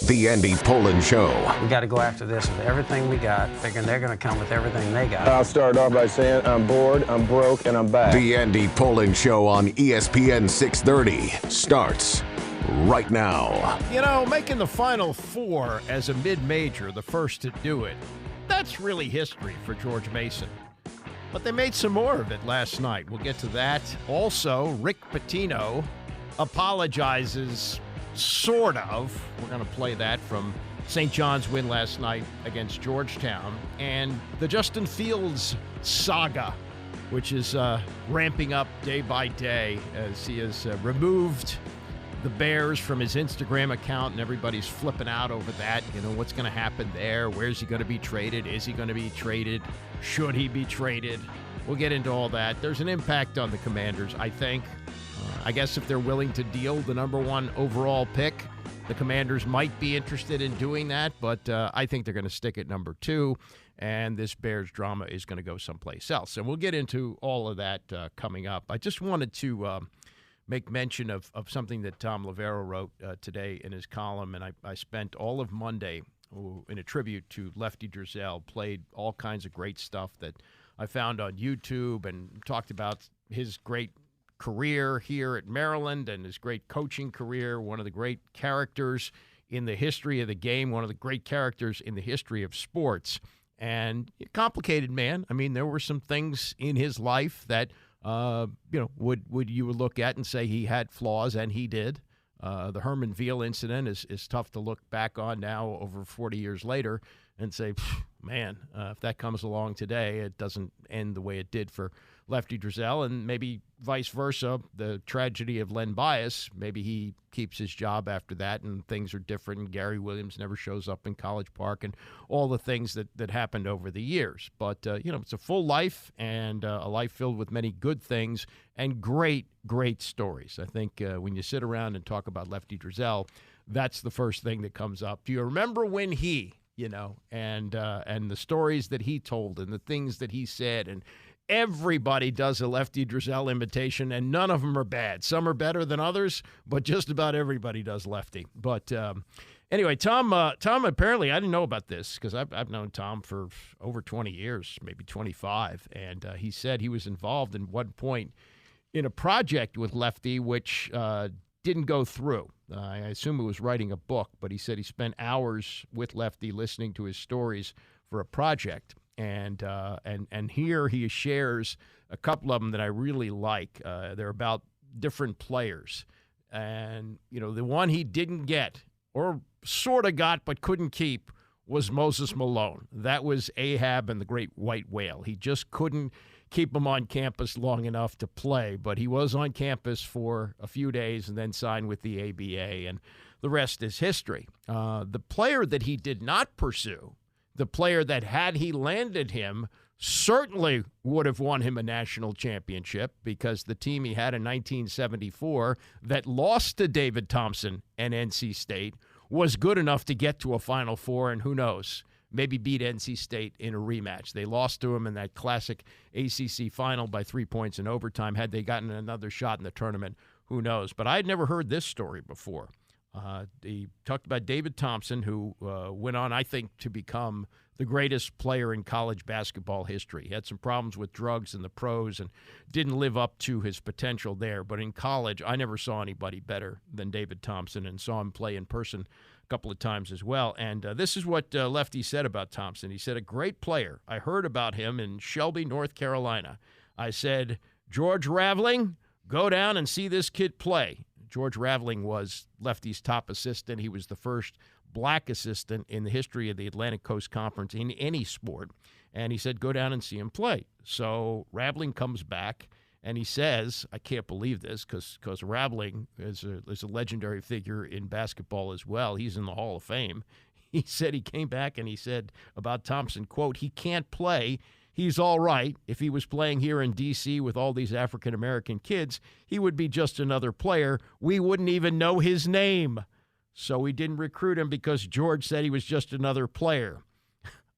The Andy Pollin Show. We got to go after this with everything we got, thinking they're going to come with everything they got. I'll start off by saying I'm bored, I'm broke, and I'm back. The Andy Pollin Show on ESPN 630 starts right now. You know, making the Final Four as a mid-major, the first to do it, that's really history for George Mason. But they made some more of it last night. We'll get to that. Also, Rick Pitino apologizes, sort of. We're going to play that from St. John's win last night against Georgetown. And the Justin Fields saga, which is ramping up day by day as he has removed the Bears from his Instagram account, and everybody's flipping out over that. You know, what's going to happen there? Where's he going to be traded? Is he going to be traded? Should he be traded? We'll get into all that. There's an impact on the Commanders, I think. I guess if they're willing to deal the number one overall pick, the Commanders might be interested in doing that, but I think they're going to stick at number 2, and this Bears drama is going to go someplace else. And we'll get into all of that coming up. I just wanted to make mention of something that Tom Lavero wrote today in his column, and I spent all of Monday in a tribute to Lefty Driesell, played all kinds of great stuff that I found on YouTube and talked about his great career here at Maryland and his great coaching career, one of the great characters in the history of the game, one of the great characters in the history of sports, and a complicated man. I mean, there were some things in his life that would you look at and say he had flaws, and he did. The Herman Veal incident is tough to look back on now over 40 years later and say, man, if that comes along today, it doesn't end the way it did for Lefty Driesell, and maybe vice versa, the tragedy of Len Bias, maybe he keeps his job after that and things are different, and Gary Williams never shows up in College Park, and all the things that happened over the years. But, it's a full life, and a life filled with many good things and great, great stories. I think when you sit around and talk about Lefty Driesell, that's the first thing that comes up. Do you remember when he, and the stories that he told and the things that he said, and everybody does a Lefty Driesell imitation, and none of them are bad. Some are better than others, but just about everybody does Lefty. But anyway, Tom apparently, I didn't know about this because I've known Tom for over 20 years, maybe 25, and he said he was involved in one point in a project with Lefty which didn't go through. I assume he was writing a book, but he said he spent hours with Lefty listening to his stories for a project. And here he shares a couple of them that I really like. They're about different players. And, the one he didn't get, or sort of got but couldn't keep, was Moses Malone. That was Ahab and the Great White Whale. He just couldn't keep him on campus long enough to play, but he was on campus for a few days and then signed with the ABA, and the rest is history. The player that he did not pursue, the player that, had he landed him, certainly would have won him a national championship, because the team he had in 1974 that lost to David Thompson and NC State was good enough to get to a Final Four, and who knows, maybe beat NC State in a rematch. They lost to him in that classic ACC final by 3 points in overtime. Had they gotten another shot in the tournament, who knows? But I had never heard this story before. He talked about David Thompson, who went on, I think, to become the greatest player in college basketball history. He had some problems with drugs in the pros and didn't live up to his potential there. But in college, I never saw anybody better than David Thompson, and saw him play in person a couple of times as well. And this is what Lefty said about Thompson. He said, "A great player. I heard about him in Shelby, North Carolina. I said, George Raveling, go down and see this kid play." George Raveling was Lefty's top assistant. He was the first black assistant in the history of the Atlantic Coast Conference in any sport. And he said, go down and see him play. So Raveling comes back, and he says, I can't believe this, because Raveling is a legendary figure in basketball as well. He's in the Hall of Fame. He said he came back and he said about Thompson, quote, "He can't play. He's all right. If he was playing here in D.C. with all these African-American kids, he would be just another player. We wouldn't even know his name. So we didn't recruit him because George said he was just another player.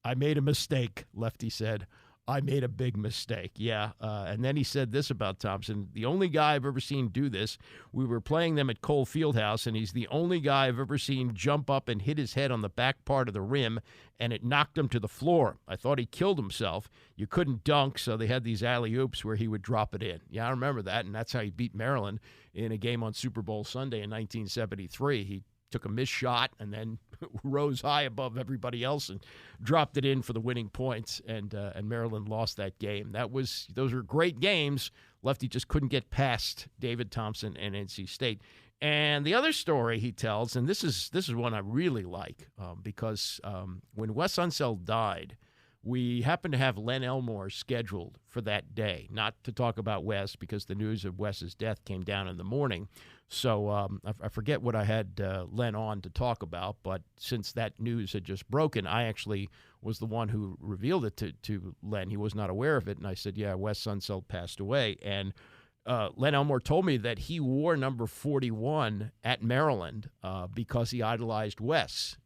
I made a mistake," Lefty said. I made a big mistake. Yeah. And then he said this about Thompson. The only guy I've ever seen do this, we were playing them at Cole Fieldhouse, and he's the only guy I've ever seen jump up and hit his head on the back part of the rim, and it knocked him to the floor. I thought he killed himself. You couldn't dunk, so they had these alley-oops where he would drop it in. Yeah, I remember that, and that's how he beat Maryland in a game on Super Bowl Sunday in 1973. He took a missed shot and then rose high above everybody else and dropped it in for the winning points, and Maryland lost that game. Those are great games. Lefty just couldn't get past David Thompson and NC State. And the other story he tells, and this is one I really like, because when Wes Unseld died, we happened to have Len Elmore scheduled for that day, not to talk about Wes because the news of Wes's death came down in the morning. So I forget what I had Len on to talk about, but since that news had just broken, I actually was the one who revealed it to Len. He was not aware of it, and I said, yeah, Wes Unseld passed away. And Len Elmore told me that he wore number 41 at Maryland because he idolized Wes.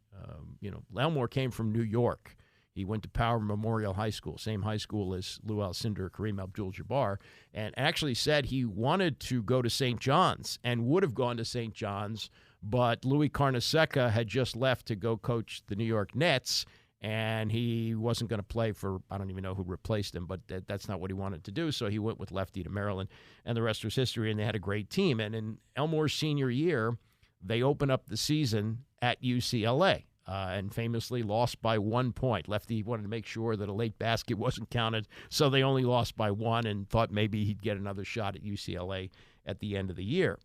Elmore came from New York. He went to Power Memorial High School, same high school as Lou Alcindor, Kareem Abdul-Jabbar, and actually said he wanted to go to St. John's and would have gone to St. John's, but Louis Carnesecca had just left to go coach the New York Nets, and he wasn't going to play for, I don't even know who replaced him, but that's not what he wanted to do, so he went with Lefty to Maryland, and the rest was history, and they had a great team. And in Elmore's senior year, they opened up the season at UCLA. And famously lost by 1 point. Lefty wanted to make sure that a late basket wasn't counted, so they only lost by one and thought maybe he'd get another shot at UCLA at the end of the year.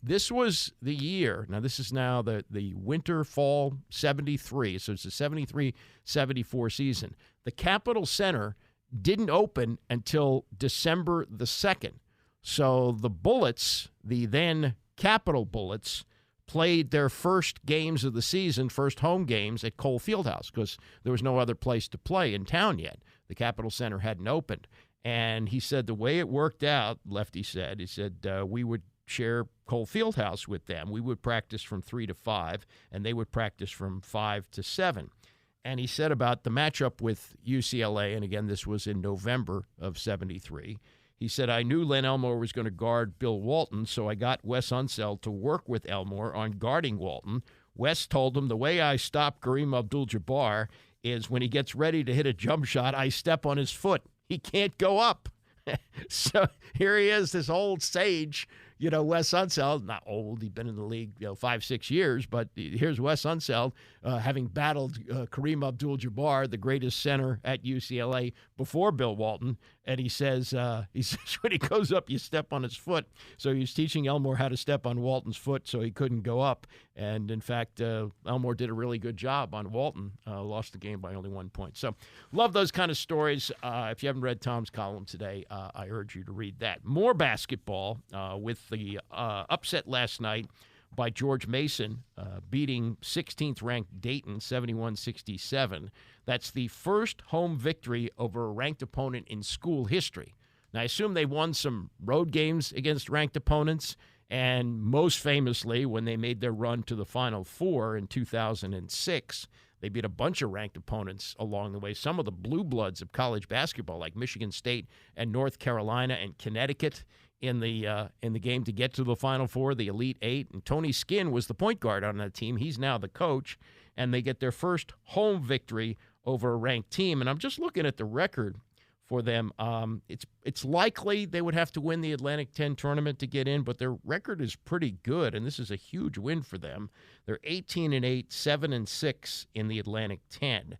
This was the year. Now, this is now the winter-fall 73, so it's the 73-74 season. The Capitol Center didn't open until December the 2nd. So the Bullets, the then Capitol Bullets, played their first games of the season, first home games at Cole Fieldhouse because there was no other place to play in town yet. The Capitol Center hadn't opened. And he said the way it worked out, Lefty said, we would share Cole Fieldhouse with them. We would practice from 3 to 5, and they would practice from 5 to 7. And he said about the matchup with UCLA, and again, this was in November of 73, he said, I knew Len Elmore was going to guard Bill Walton, so I got Wes Unseld to work with Elmore on guarding Walton. Wes told him, the way I stop Kareem Abdul-Jabbar is when he gets ready to hit a jump shot, I step on his foot. He can't go up. So here he is, this old sage, Wes Unseld, not old, he'd been in the league 5-6 years, but here's Wes Unseld having battled Kareem Abdul-Jabbar, the greatest center at UCLA before Bill Walton, and he says when he goes up, you step on his foot. So he's teaching Elmore how to step on Walton's foot so he couldn't go up, and in fact, Elmore did a really good job on Walton, lost the game by only 1 point. So love those kind of stories. If you haven't read Tom's column today, I urge you to read that. More basketball with the upset last night by George Mason, beating 16th-ranked Dayton 71-67. That's the first home victory over a ranked opponent in school history. Now, I assume they won some road games against ranked opponents, and most famously, when they made their run to the Final Four in 2006, they beat a bunch of ranked opponents along the way. Some of the blue bloods of college basketball, like Michigan State and North Carolina and Connecticut, in the game to get to the Final Four, the Elite Eight. And Tony Skinn was the point guard on that team. He's now the coach, and they get their first home victory over a ranked team. And I'm just looking at the record for them. It's likely they would have to win the Atlantic 10 tournament to get in, but their record is pretty good, and this is a huge win for them. They're 18-8, 7-6 in the Atlantic 10.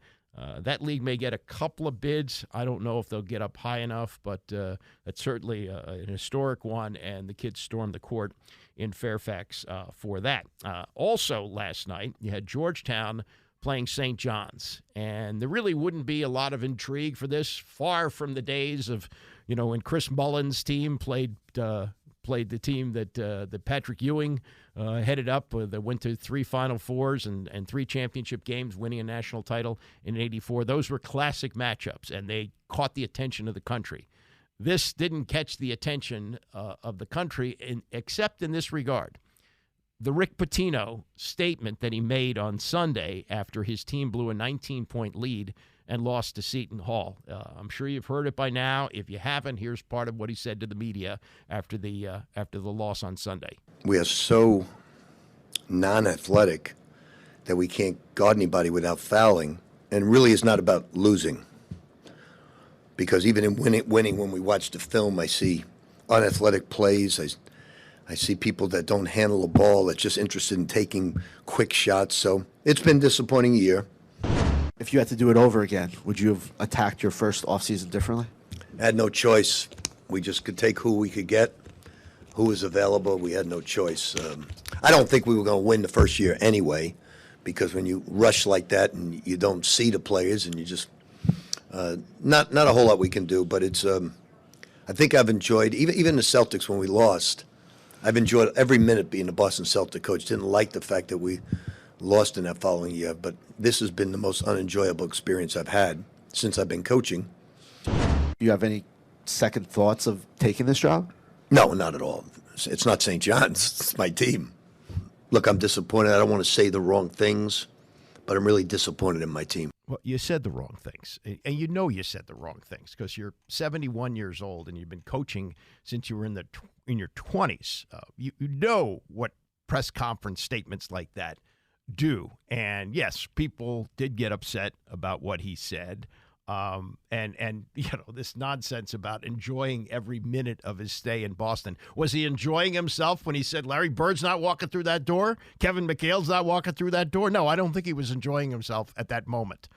That league may get a couple of bids. I don't know if they'll get up high enough, but that's certainly an historic one, and the kids stormed the court in Fairfax for that. Also last night, you had Georgetown playing St. John's, and there really wouldn't be a lot of intrigue for this, far from the days of, when Chris Mullen's team played the team that Patrick Ewing headed up, that went to 3 Final Fours and 3 championship games, winning a national title in '84. Those were classic matchups, and they caught the attention of the country. This didn't catch the attention of the country, except in this regard. The Rick Pitino statement that he made on Sunday after his team blew a 19-point lead and lost to Seton Hall. I'm sure you've heard it by now. If you haven't, here's part of what he said to the media after the loss on Sunday. We are so non-athletic that we can't guard anybody without fouling, and really it's not about losing. Because even in winning, when we watch the film, I see unathletic plays. I see people that don't handle a ball, that's just interested in taking quick shots. So it's been a disappointing year. If you had to do it over again, would you have attacked your first offseason differently? I had no choice. We just could take who we could get, who was available. We had no choice. I don't think we were going to win the first year anyway, because when you rush like that and you don't see the players and you just not a whole lot we can do. But it's I think I've enjoyed even the Celtics when we lost. I've enjoyed every minute being the Boston Celtic coach. Didn't like the fact that we lost in that following year, but this has been the most unenjoyable experience I've had since I've been coaching. Do you have any second thoughts of taking this job? No, not at all. It's not St. John's. It's my team. Look, I'm disappointed. I don't want to say the wrong things, but I'm really disappointed in my team. Well, you said the wrong things, and you know you said the wrong things because you're 71 years old and you've been coaching since you were in your 20s. You know what press conference statements like that do. And yes, people did get upset about what he said. And this nonsense about enjoying every minute of his stay in Boston. Was he enjoying himself when he said Larry Bird's not walking through that door? Kevin McHale's not walking through that door? No, I don't think he was enjoying himself at that moment.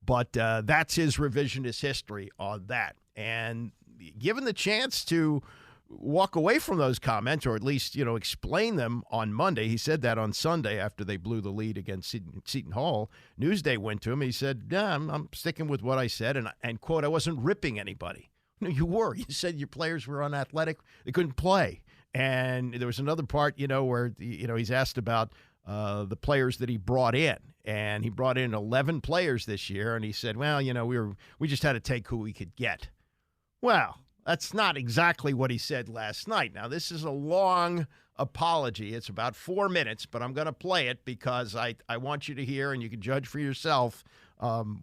But that's his revisionist history on that. And given the chance to walk away from those comments, or at least, explain them on Monday. He said that on Sunday after they blew the lead against Seton Hall. Newsday went to him. He said, yeah, I'm sticking with what I said. And quote, I wasn't ripping anybody. No, you were. You said your players were unathletic. They couldn't play. And there was another part, where, he's asked about the players that he brought in. And he brought in 11 players this year. And he said, well, we just had to take who we could get. Well, that's not exactly what he said last night. Now, this is a long apology. It's about 4 minutes, but I'm going to play it because I want you to hear, and you can judge for yourself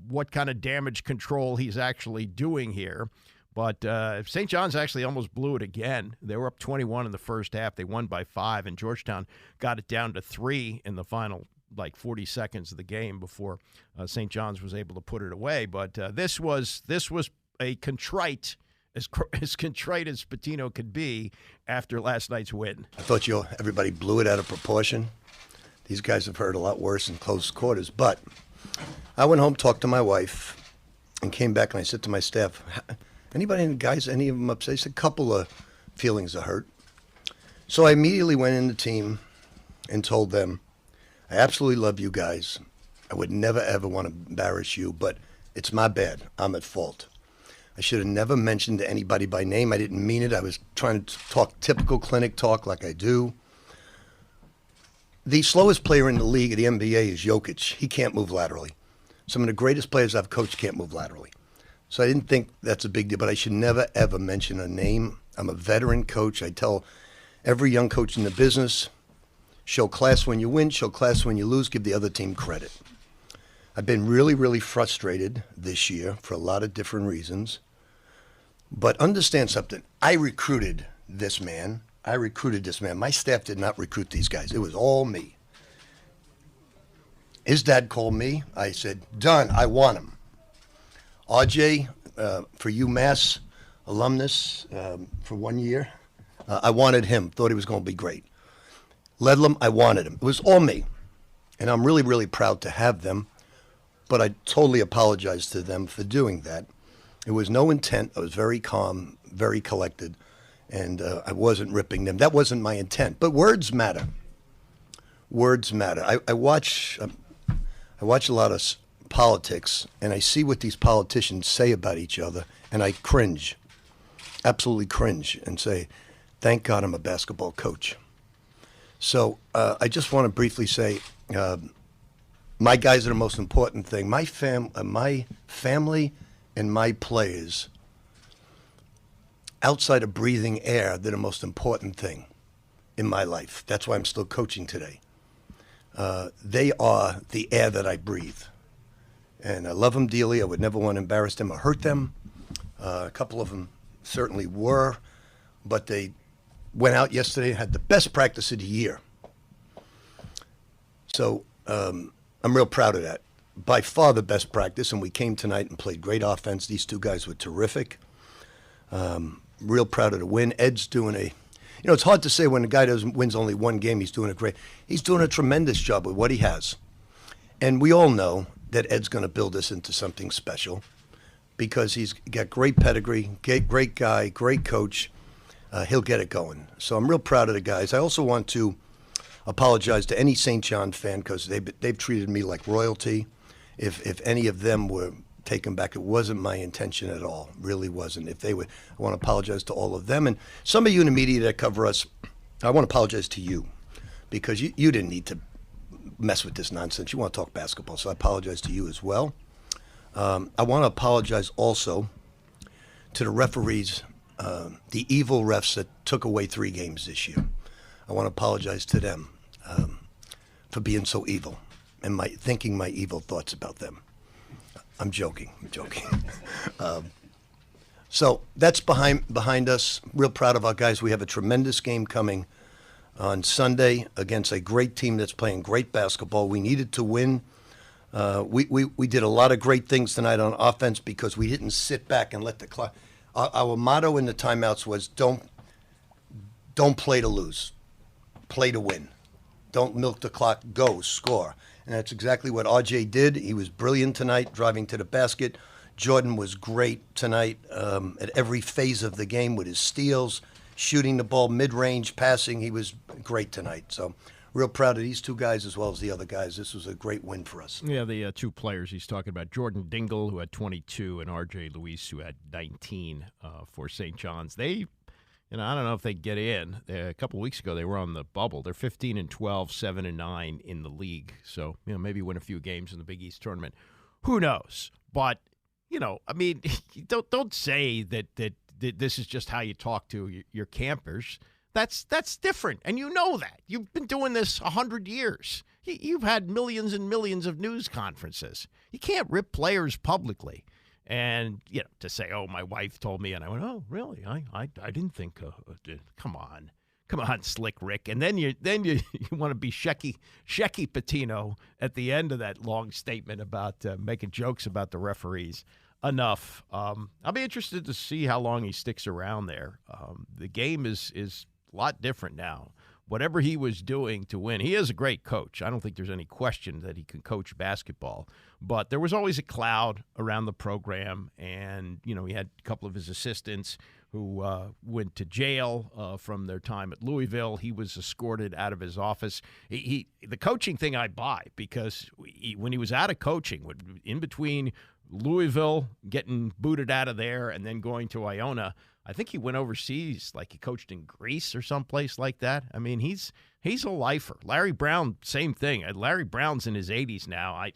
what kind of damage control he's actually doing here. But St. John's actually almost blew it again. They were up 21 in the first half. They won by 5, and Georgetown got it down to 3 in the final 40 seconds of the game before St. John's was able to put it away. But this was a contrite, as contrite as Pitino could be after last night's win. I thought everybody blew it out of proportion. These guys have heard a lot worse in close quarters. But I went home, talked to my wife, and came back and I said to my staff, anybody in the guys, any of them upset? I said, a couple of feelings of hurt. So I immediately went in the team and told them, I absolutely love you guys. I would never, ever want to embarrass you, but it's my bad. I'm at fault. I should have never mentioned anybody by name. I didn't mean it. I was trying to talk typical clinic talk like I do. The slowest player in the league of the NBA is Jokic. He can't move laterally. Some of the greatest players I've coached can't move laterally. So I didn't think that's a big deal, but I should never, ever mention a name. I'm a veteran coach. I tell every young coach in the business, show class when you win, show class when you lose, give the other team credit. I've been really, really frustrated this year for a lot of different reasons. But understand something. I recruited this man. My staff did not recruit these guys. It was all me. His dad called me. I said, done. I want him. RJ, for UMass alumnus for 1 year, I wanted him. Thought he was going to be great. Ledlam, I wanted him. It was all me. And I'm really, really proud to have them. But I totally apologize to them for doing that. It was no intent. I was very calm, very collected, and I wasn't ripping them. That wasn't my intent. But words matter. Words matter. I watch a lot of politics, and I see what these politicians say about each other, and I cringe, absolutely cringe, and say, thank God I'm a basketball coach. So I just want to briefly say, my guys are the most important thing. My family and my players, outside of breathing air, they're the most important thing in my life. That's why I'm still coaching today. They are the air that I breathe. and I love them dearly. I would never want to embarrass them or hurt them. A couple of them certainly were, but they went out yesterday and had the best practice of the year. So I'm real proud of that. By far the best practice, and we came tonight and played great offense. These two guys were terrific. Real proud of the win. Ed's doing it's hard to say when a guy wins only one game, he's doing a tremendous job with what he has. And we all know that Ed's going to build this into something special because he's got great pedigree, great guy, great coach. He'll get it going. So I'm real proud of the guys. I also want to apologize to any St. John fan because they've treated me like royalty. If any of them were taken back, it wasn't my intention at all. Really wasn't. If they would, I want to apologize to all of them. And some of you in the media that cover us, I want to apologize to you because you didn't need to mess with this nonsense. You want to talk basketball, so I apologize to you as well. I want to apologize also to the referees, the evil refs that took away 3 games this year. I want to apologize to them for being so evil and thinking my evil thoughts about them. I'm joking. So that's behind us. Real proud of our guys. We have a tremendous game coming on Sunday against a great team that's playing great basketball. We needed to win. We did a lot of great things tonight on offense because we didn't sit back and let the clock. Our motto in the timeouts was don't play to lose, play to win. Don't milk the clock. Go score. And that's exactly what RJ did. He was brilliant tonight, driving to the basket. Jordan was great tonight at every phase of the game with his steals, shooting the ball mid-range, passing. He was great tonight. So real proud of these two guys as well as the other guys. This was a great win for us. Yeah, the 2 players he's talking about, Jordan Dingle, who had 22, and R.J. Luis, who had 19 for St. John's. They, I don't know if they get in. A couple of weeks ago, they were on the bubble. They're 15-12, 7-9 in the league. So, maybe win a few games in the Big East tournament. Who knows? But, don't say that this is just how you talk to your campers. That's different, and you know that. You've been doing this 100 years. You've had millions and millions of news conferences. You can't rip players publicly. And, to say, oh, my wife told me, and I went, oh, really? I didn't think, come on, Slick Rick. And then you want to be Shecky Pitino at the end of that long statement about making jokes about the referees. Enough. I'll be interested to see how long he sticks around there. The game is a lot different now. Whatever he was doing to win, he is a great coach. I don't think there's any question that he can coach basketball. But there was always a cloud around the program, and, he had a couple of his assistants who went to jail from their time at Louisville. He was escorted out of his office. The coaching thing I buy because when he was out of coaching, in between Louisville, getting booted out of there, and then going to Iona, I think he went overseas, like he coached in Greece or someplace like that. I mean, he's a lifer. Larry Brown, same thing. Larry Brown's in his 80s now.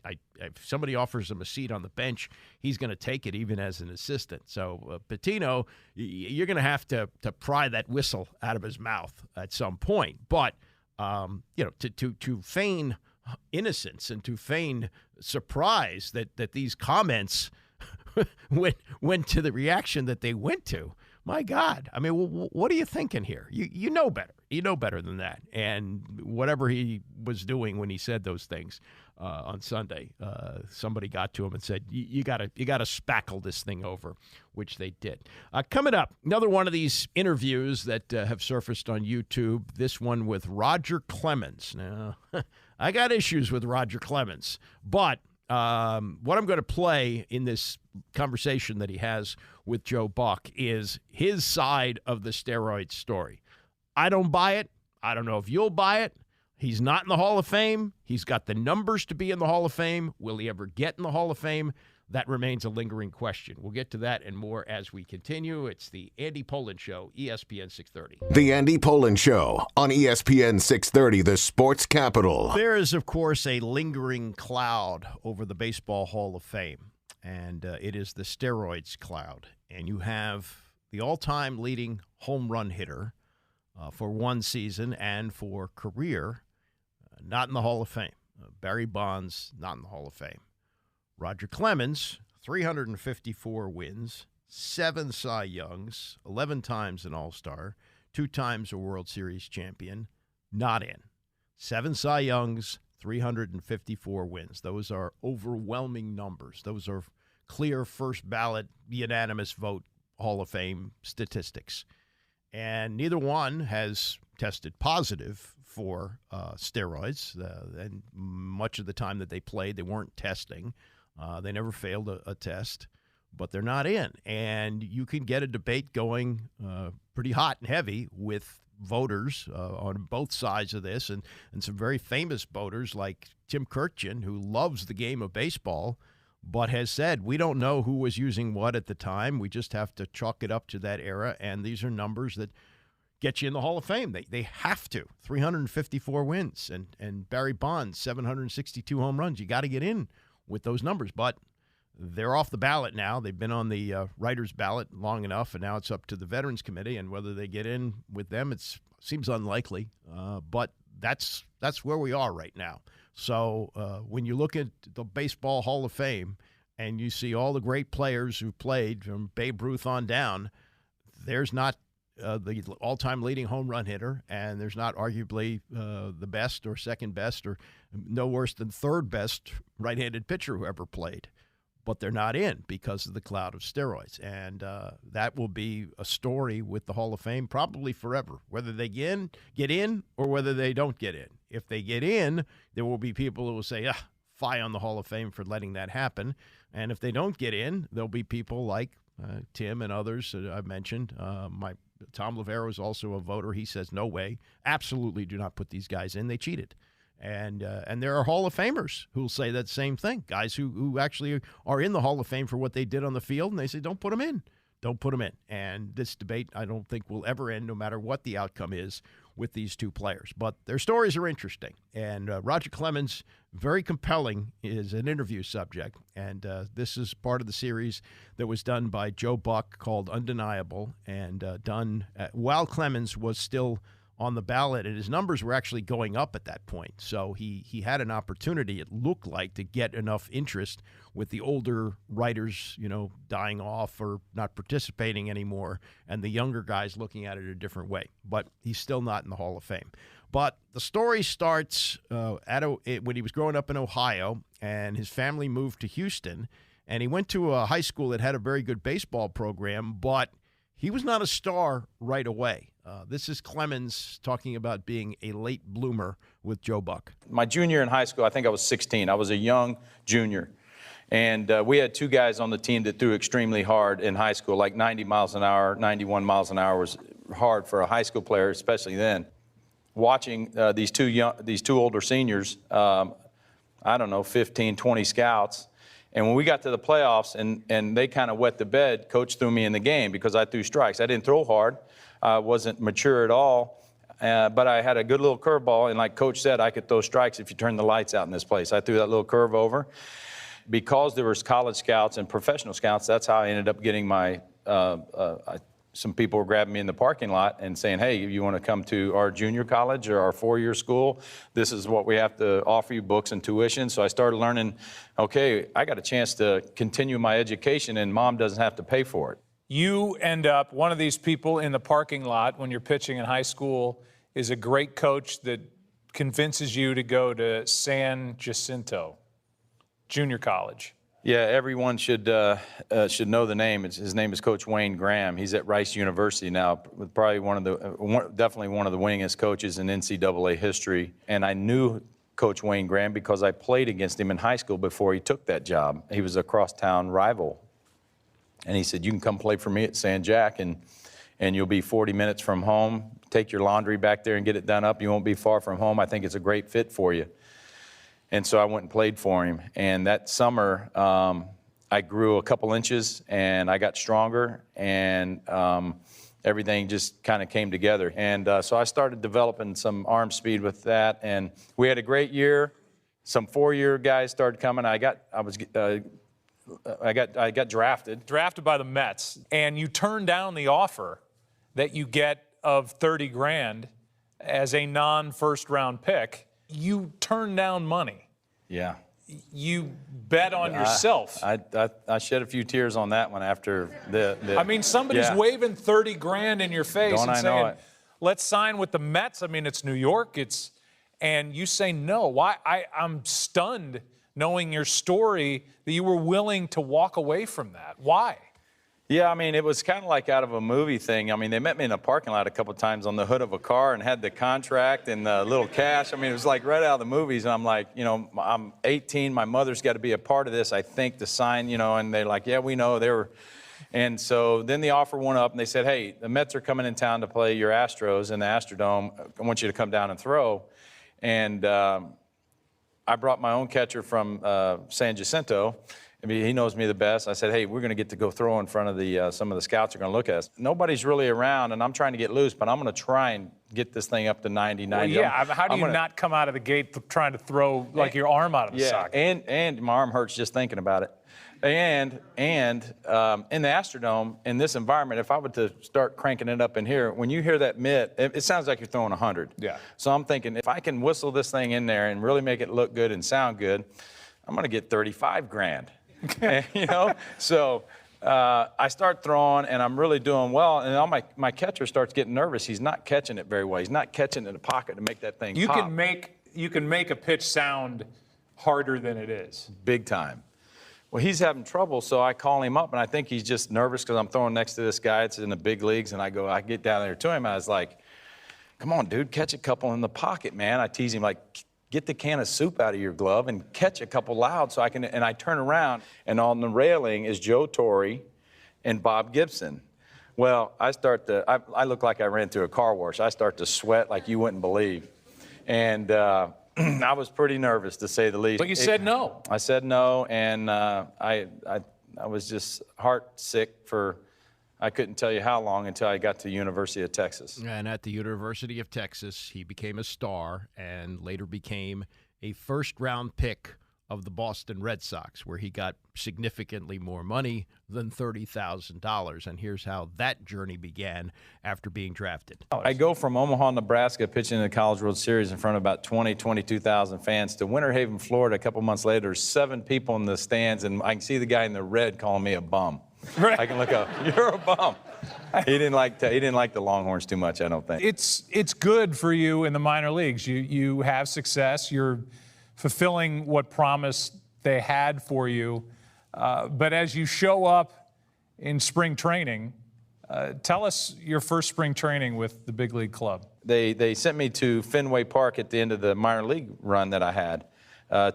If somebody offers him a seat on the bench, he's going to take it even as an assistant. So Pitino, you're going to have to pry that whistle out of his mouth at some point. But to feign innocence and to feign surprise that these comments went to the reaction that they went to. My God. I mean, what are you thinking here? You know better. You know better than that. And whatever he was doing when he said those things on Sunday, somebody got to him and said, you got to spackle this thing over, which they did. Coming up, another one of these interviews that have surfaced on YouTube, this one with Roger Clemens. Now, I got issues with Roger Clemens, but what I'm going to play in this conversation that he has with Joe Buck is his side of the steroid story. I don't buy it. I don't know if you'll buy it. He's not in the Hall of Fame. He's got the numbers to be in the Hall of Fame. Will he ever get in the Hall of Fame? That remains a lingering question. We'll get to that and more as we continue. It's the Andy Poland Show, ESPN 630. The Andy Poland Show on ESPN 630, the sports capital. There is, of course, a lingering cloud over the Baseball Hall of Fame, and it is the steroids cloud. And you have the all-time leading home run hitter for one season and for career, not in the Hall of Fame. Barry Bonds, not in the Hall of Fame. Roger Clemens, 354 wins, 7 Cy Youngs, 11 times an All-Star, 2 times a World Series champion, not in. 7 Cy Youngs, 354 wins. Those are overwhelming numbers. Those are clear first ballot, unanimous vote Hall of Fame statistics. And neither one has tested positive for steroids. And much of the time that they played, they weren't testing. They never failed a test, but they're not in. And you can get a debate going pretty hot and heavy with voters on both sides of this, and some very famous voters like Tim Kurkjian, who loves the game of baseball, but has said, we don't know who was using what at the time. We just have to chalk it up to that era, and these are numbers that get you in the Hall of Fame. They have to. 354 wins, and Barry Bonds, 762 home runs. You got to get in with those numbers, but they're off the ballot now. They've been on the writers' ballot long enough, and now it's up to the Veterans Committee, and whether they get in with them, it seems unlikely, but that's where we are right now. So when you look at the Baseball Hall of Fame and you see all the great players who played from Babe Ruth on down, there's not the all-time leading home run hitter, and there's not arguably the best or second best or no worse than third best right-handed pitcher who ever played. But they're not in because of the cloud of steroids. And that will be a story with the Hall of Fame probably forever, whether they get in or whether they don't get in. If they get in, there will be people who will say, fie on the Hall of Fame for letting that happen. And if they don't get in, there'll be people like Tim and others that I've mentioned. Tom Lavero is also a voter. He says, no way, absolutely do not put these guys in. They cheated. And there are Hall of Famers who will say that same thing, guys who actually are in the Hall of Fame for what they did on the field, and they say, don't put them in. Don't put them in. And this debate, I don't think, will ever end, no matter what the outcome is with these two players. But their stories are interesting. And Roger Clemens, very compelling, is an interview subject. And this is part of the series that was done by Joe Buck called Undeniable, and done while Clemens was still on the ballot, and his numbers were actually going up at that point. So he had an opportunity, it looked like, to get enough interest with the older writers, dying off or not participating anymore, and the younger guys looking at it a different way. But he's still not in the Hall of Fame. But the story starts when he was growing up in Ohio, and his family moved to Houston, and he went to a high school that had a very good baseball program, but he was not a star right away. This is Clemens talking about being a late bloomer with Joe Buck. My junior year in high school, I think I was 16. I was a young junior. And we had 2 guys on the team that threw extremely hard in high school, like 90 miles an hour, 91 miles an hour was hard for a high school player, especially then. Watching these two older seniors, 15, 20 scouts. And when we got to the playoffs and they kind of wet the bed, Coach threw me in the game because I threw strikes. I didn't throw hard. I wasn't mature at all, but I had a good little curveball. And like Coach said, I could throw strikes if you turn the lights out in this place. I threw that little curve over. Because there was college scouts and professional scouts, that's how I ended up getting my some people were grabbing me in the parking lot and saying, hey, you want to come to our junior college or our 4-year school? This is what we have to offer you, books and tuition. So I started learning, okay, I got a chance to continue my education and Mom doesn't have to pay for it. You end up, one of these people in the parking lot when you're pitching in high school is a great coach that convinces you to go to San Jacinto Junior College. Yeah, everyone should know the name. His name is Coach Wayne Graham. He's at Rice University now, probably definitely one of the winningest coaches in NCAA history. And I knew Coach Wayne Graham because I played against him in high school before he took that job. He was a crosstown rival. And he said, you can come play for me at San Jack, and you'll be 40 minutes from home. Take your laundry back there and get it done up. You won't be far from home. I think it's a great fit for you. And so I went and played for him. And that summer, I grew a couple inches, and I got stronger, and everything just kind of came together. And so I started developing some arm speed with that, and we had a great year. Some 4-year guys started coming. I got drafted. Drafted by the Mets, and you turn down the offer that you get of $30,000 as a non-first-round pick. You turn down money. Yeah. You bet on yourself. I shed a few tears on that one after the I mean, somebody's waving 30 grand in your face Don't and I know saying, it? let's sign with the Mets. I mean, it's New York. And you say no. Why? I'm stunned knowing your story that you were willing to walk away from that. Why? Yeah, I mean, it was kind of like out of a movie thing. I mean, they met me in a parking lot a couple of times on the hood of a car and had the contract and the little cash. I mean, it was like right out of the movies. And I'm like, you know, I'm 18. My mother's got to be a part of this, I think, to sign, you know. And they're like, yeah, we know. They were. And so then the offer went up, and they said, hey, the Mets are coming in town to play your Astros in the Astrodome. I want you to come down and throw. And I brought my own catcher from San Jacinto. I mean, he knows me the best. I said, hey, we're going to get to go throw in front of the some of the scouts are going to look at us. Nobody's really around, and I'm trying to get loose, but I'm going to try and get this thing up to 90. Well, yeah, how do you not come out of the gate trying to throw like your arm out of the socket? And my arm hurts just thinking about it. And in the Astrodome, in this environment, if I were to start cranking it up in here, when you hear that mitt, it sounds like you're throwing 100. Yeah. So I'm thinking, if I can whistle this thing in there and really make it look good and sound good, I'm going to get 35 grand. You know? So I start throwing, and I'm really doing well, and all my catcher starts getting nervous. He's not catching it very well. He's not catching it in the pocket to make that thing pop. You can make a pitch sound harder than it is. Big time. Well, he's having trouble, so I call him up, and I think he's just nervous because I'm throwing next to this guy. It's in the big leagues, and I get down there to him, and I was like, come on, dude, catch a couple in the pocket, man. I tease him like, get the can of soup out of your glove and catch a couple loud so I can, and I turn around, and on the railing is Joe Torre and Bob Gibson. Well, I look like I ran through a car wash. I start to sweat like you wouldn't believe. And I was pretty nervous, to say the least. But you said no. I said no, and I was just heart sick for, I couldn't tell you how long until I got to the University of Texas. And at the University of Texas, he became a star and later became a first-round pick of the Boston Red Sox, where he got significantly more money than $30,000. And here's how that journey began after being drafted. I go from Omaha, Nebraska, pitching in the College World Series in front of about 22,000 fans, to Winter Haven, Florida. A couple months later, there's 7 people in the stands, and I can see the guy in the red calling me a bum. Right. I can look up. You're a bum. He didn't like the Longhorns too much, I don't think. It's good for you in the minor leagues. You have success. You're fulfilling what promise they had for you. But as you show up in spring training, tell us your first spring training with the big league club. They sent me to Fenway Park at the end of the minor league run that I had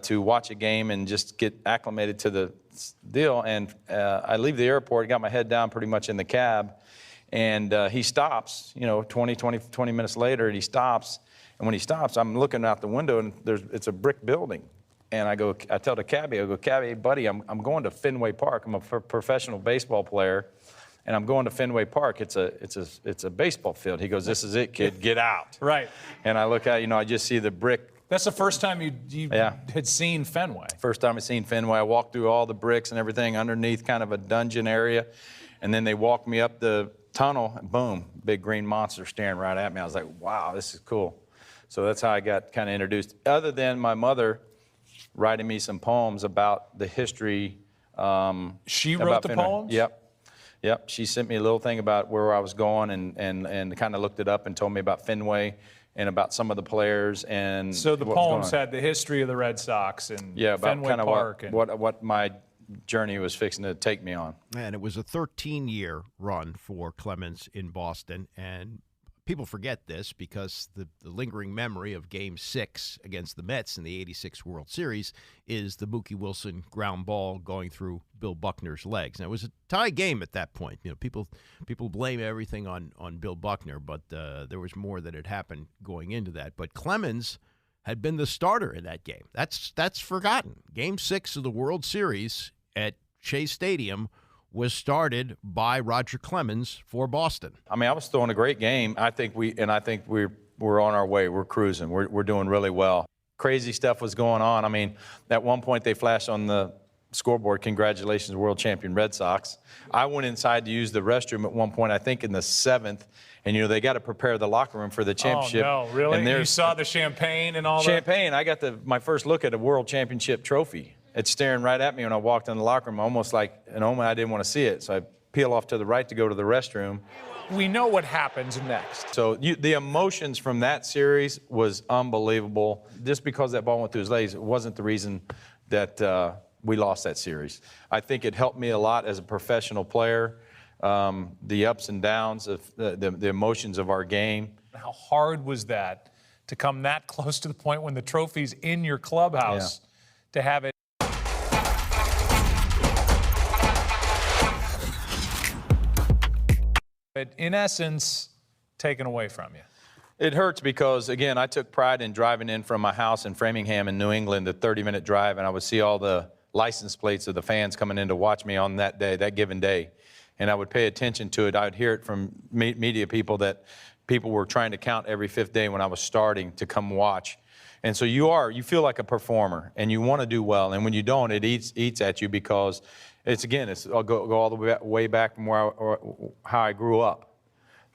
to watch a game and just get acclimated to the deal. And I leave the airport, got my head down pretty much in the cab, and he stops, 20 minutes later, and he stops. And when he stops, I'm looking out the window, and it's a brick building. And I tell the cabbie, cabbie, buddy, I'm going to Fenway Park. I'm a professional baseball player, and I'm going to Fenway Park. It's a baseball field. He goes, this is it, kid, get out. Right. And I look out, I just see the brick. That's the first time you had seen Fenway. First time I seen Fenway. I walked through all the bricks and everything underneath kind of a dungeon area. And then they walked me up the tunnel, and boom, big green monster staring right at me. I was like, wow, this is cool. So that's how I got kind of introduced. Other than my mother writing me some poems about the history. She wrote the poems? Yep. She sent me a little thing about where I was going and kind of looked it up and told me about Fenway and about some of the players. And so the poems had the history of the Red Sox and Fenway Park. What my journey was fixing to take me on. And it was a 13-year run for Clemens in Boston. And people forget this because the lingering memory of Game 6 against the Mets in the '86 World Series is the Mookie Wilson ground ball going through Bill Buckner's legs. Now, it was a tie game at that point. People blame everything on Bill Buckner, but there was more that had happened going into that. But Clemens had been the starter in that game. That's forgotten. Game 6 of the World Series at Shea Stadium was started by Roger Clemens for Boston. I mean, I was throwing a great game. I think we're on our way. We're cruising. We're doing really well. Crazy stuff was going on. I mean, at one point they flashed on the scoreboard, congratulations, world champion Red Sox. I went inside to use the restroom at one point, I think in the 7th, and they got to prepare the locker room for the championship. Oh, no, really? And you saw the champagne and all that? Champagne. I got my first look at a world championship trophy. it's staring right at me when I walked in the locker room, almost like an omen I didn't want to see it. So I peel off to the right to go to the restroom. We know what happens next. So the emotions from that series was unbelievable. Just because that ball went through his legs, it wasn't the reason that we lost that series. I think it helped me a lot as a professional player. The ups and downs of the emotions of our game. How hard was that to come that close to the point when the trophy's in your clubhouse to have it? But in essence, taken away from you. It hurts because, again, I took pride in driving in from my house in Framingham in New England, the 30-minute drive, and I would see all the license plates of the fans coming in to watch me on that day, that given day. And I would pay attention to it. I would hear it from media people that people were trying to count every fifth day when I was starting to come watch. And so you feel like a performer, and you want to do well. And when you don't, it eats at you because I'll go all the way back from how I grew up.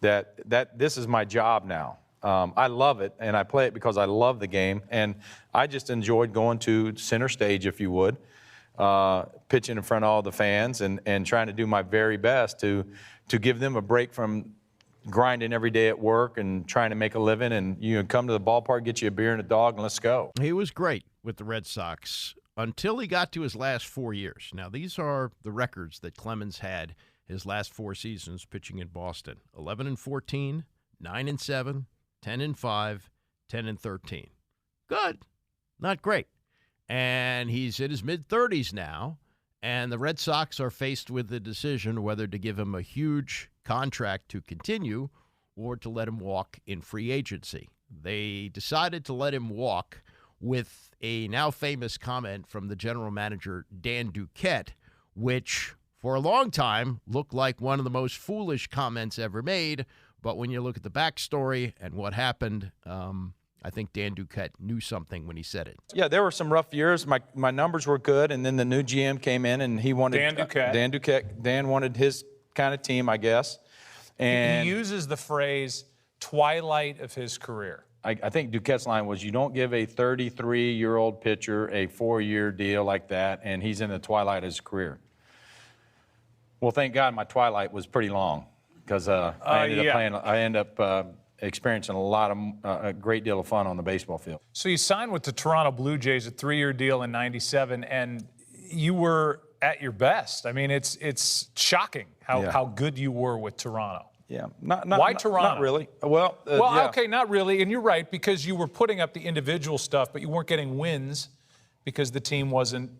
That this is my job now. I love it, and I play it because I love the game. And I just enjoyed going to center stage, if you would, pitching in front of all the fans and trying to do my very best to give them a break from grinding every day at work and trying to make a living. And come to the ballpark, get you a beer and a dog, and let's go. He was great with the Red Sox until he got to his last 4 years. Now, these are the records that Clemens had his last 4 seasons pitching in Boston. 11-14, 9-7, 10-5, 10-13. Good, not great. And he's in his mid-30s now, and the Red Sox are faced with the decision whether to give him a huge contract to continue or to let him walk in free agency. They decided to let him walk with a now famous comment from the general manager, Dan Duquette, which for a long time looked like one of the most foolish comments ever made. But when you look at the backstory and what happened, I think Dan Duquette knew something when he said it. Yeah, there were some rough years. My numbers were good, and then the new GM came in, and he wanted Dan Duquette. Dan wanted his kind of team, I guess. And he uses the phrase twilight of his career. I think Duquette's line was, you don't give a 33-year-old pitcher a 4-year deal like that, and he's in the twilight of his career. Well, thank God my twilight was pretty long, because I ended up experiencing a great deal of fun on the baseball field. So you signed with the Toronto Blue Jays, a 3-year deal in '97, and you were at your best. I mean, it's shocking how good you were with Toronto. Yeah. Why Toronto? Not really. Well, okay, not really. And you're right, because you were putting up the individual stuff, but you weren't getting wins because the team wasn't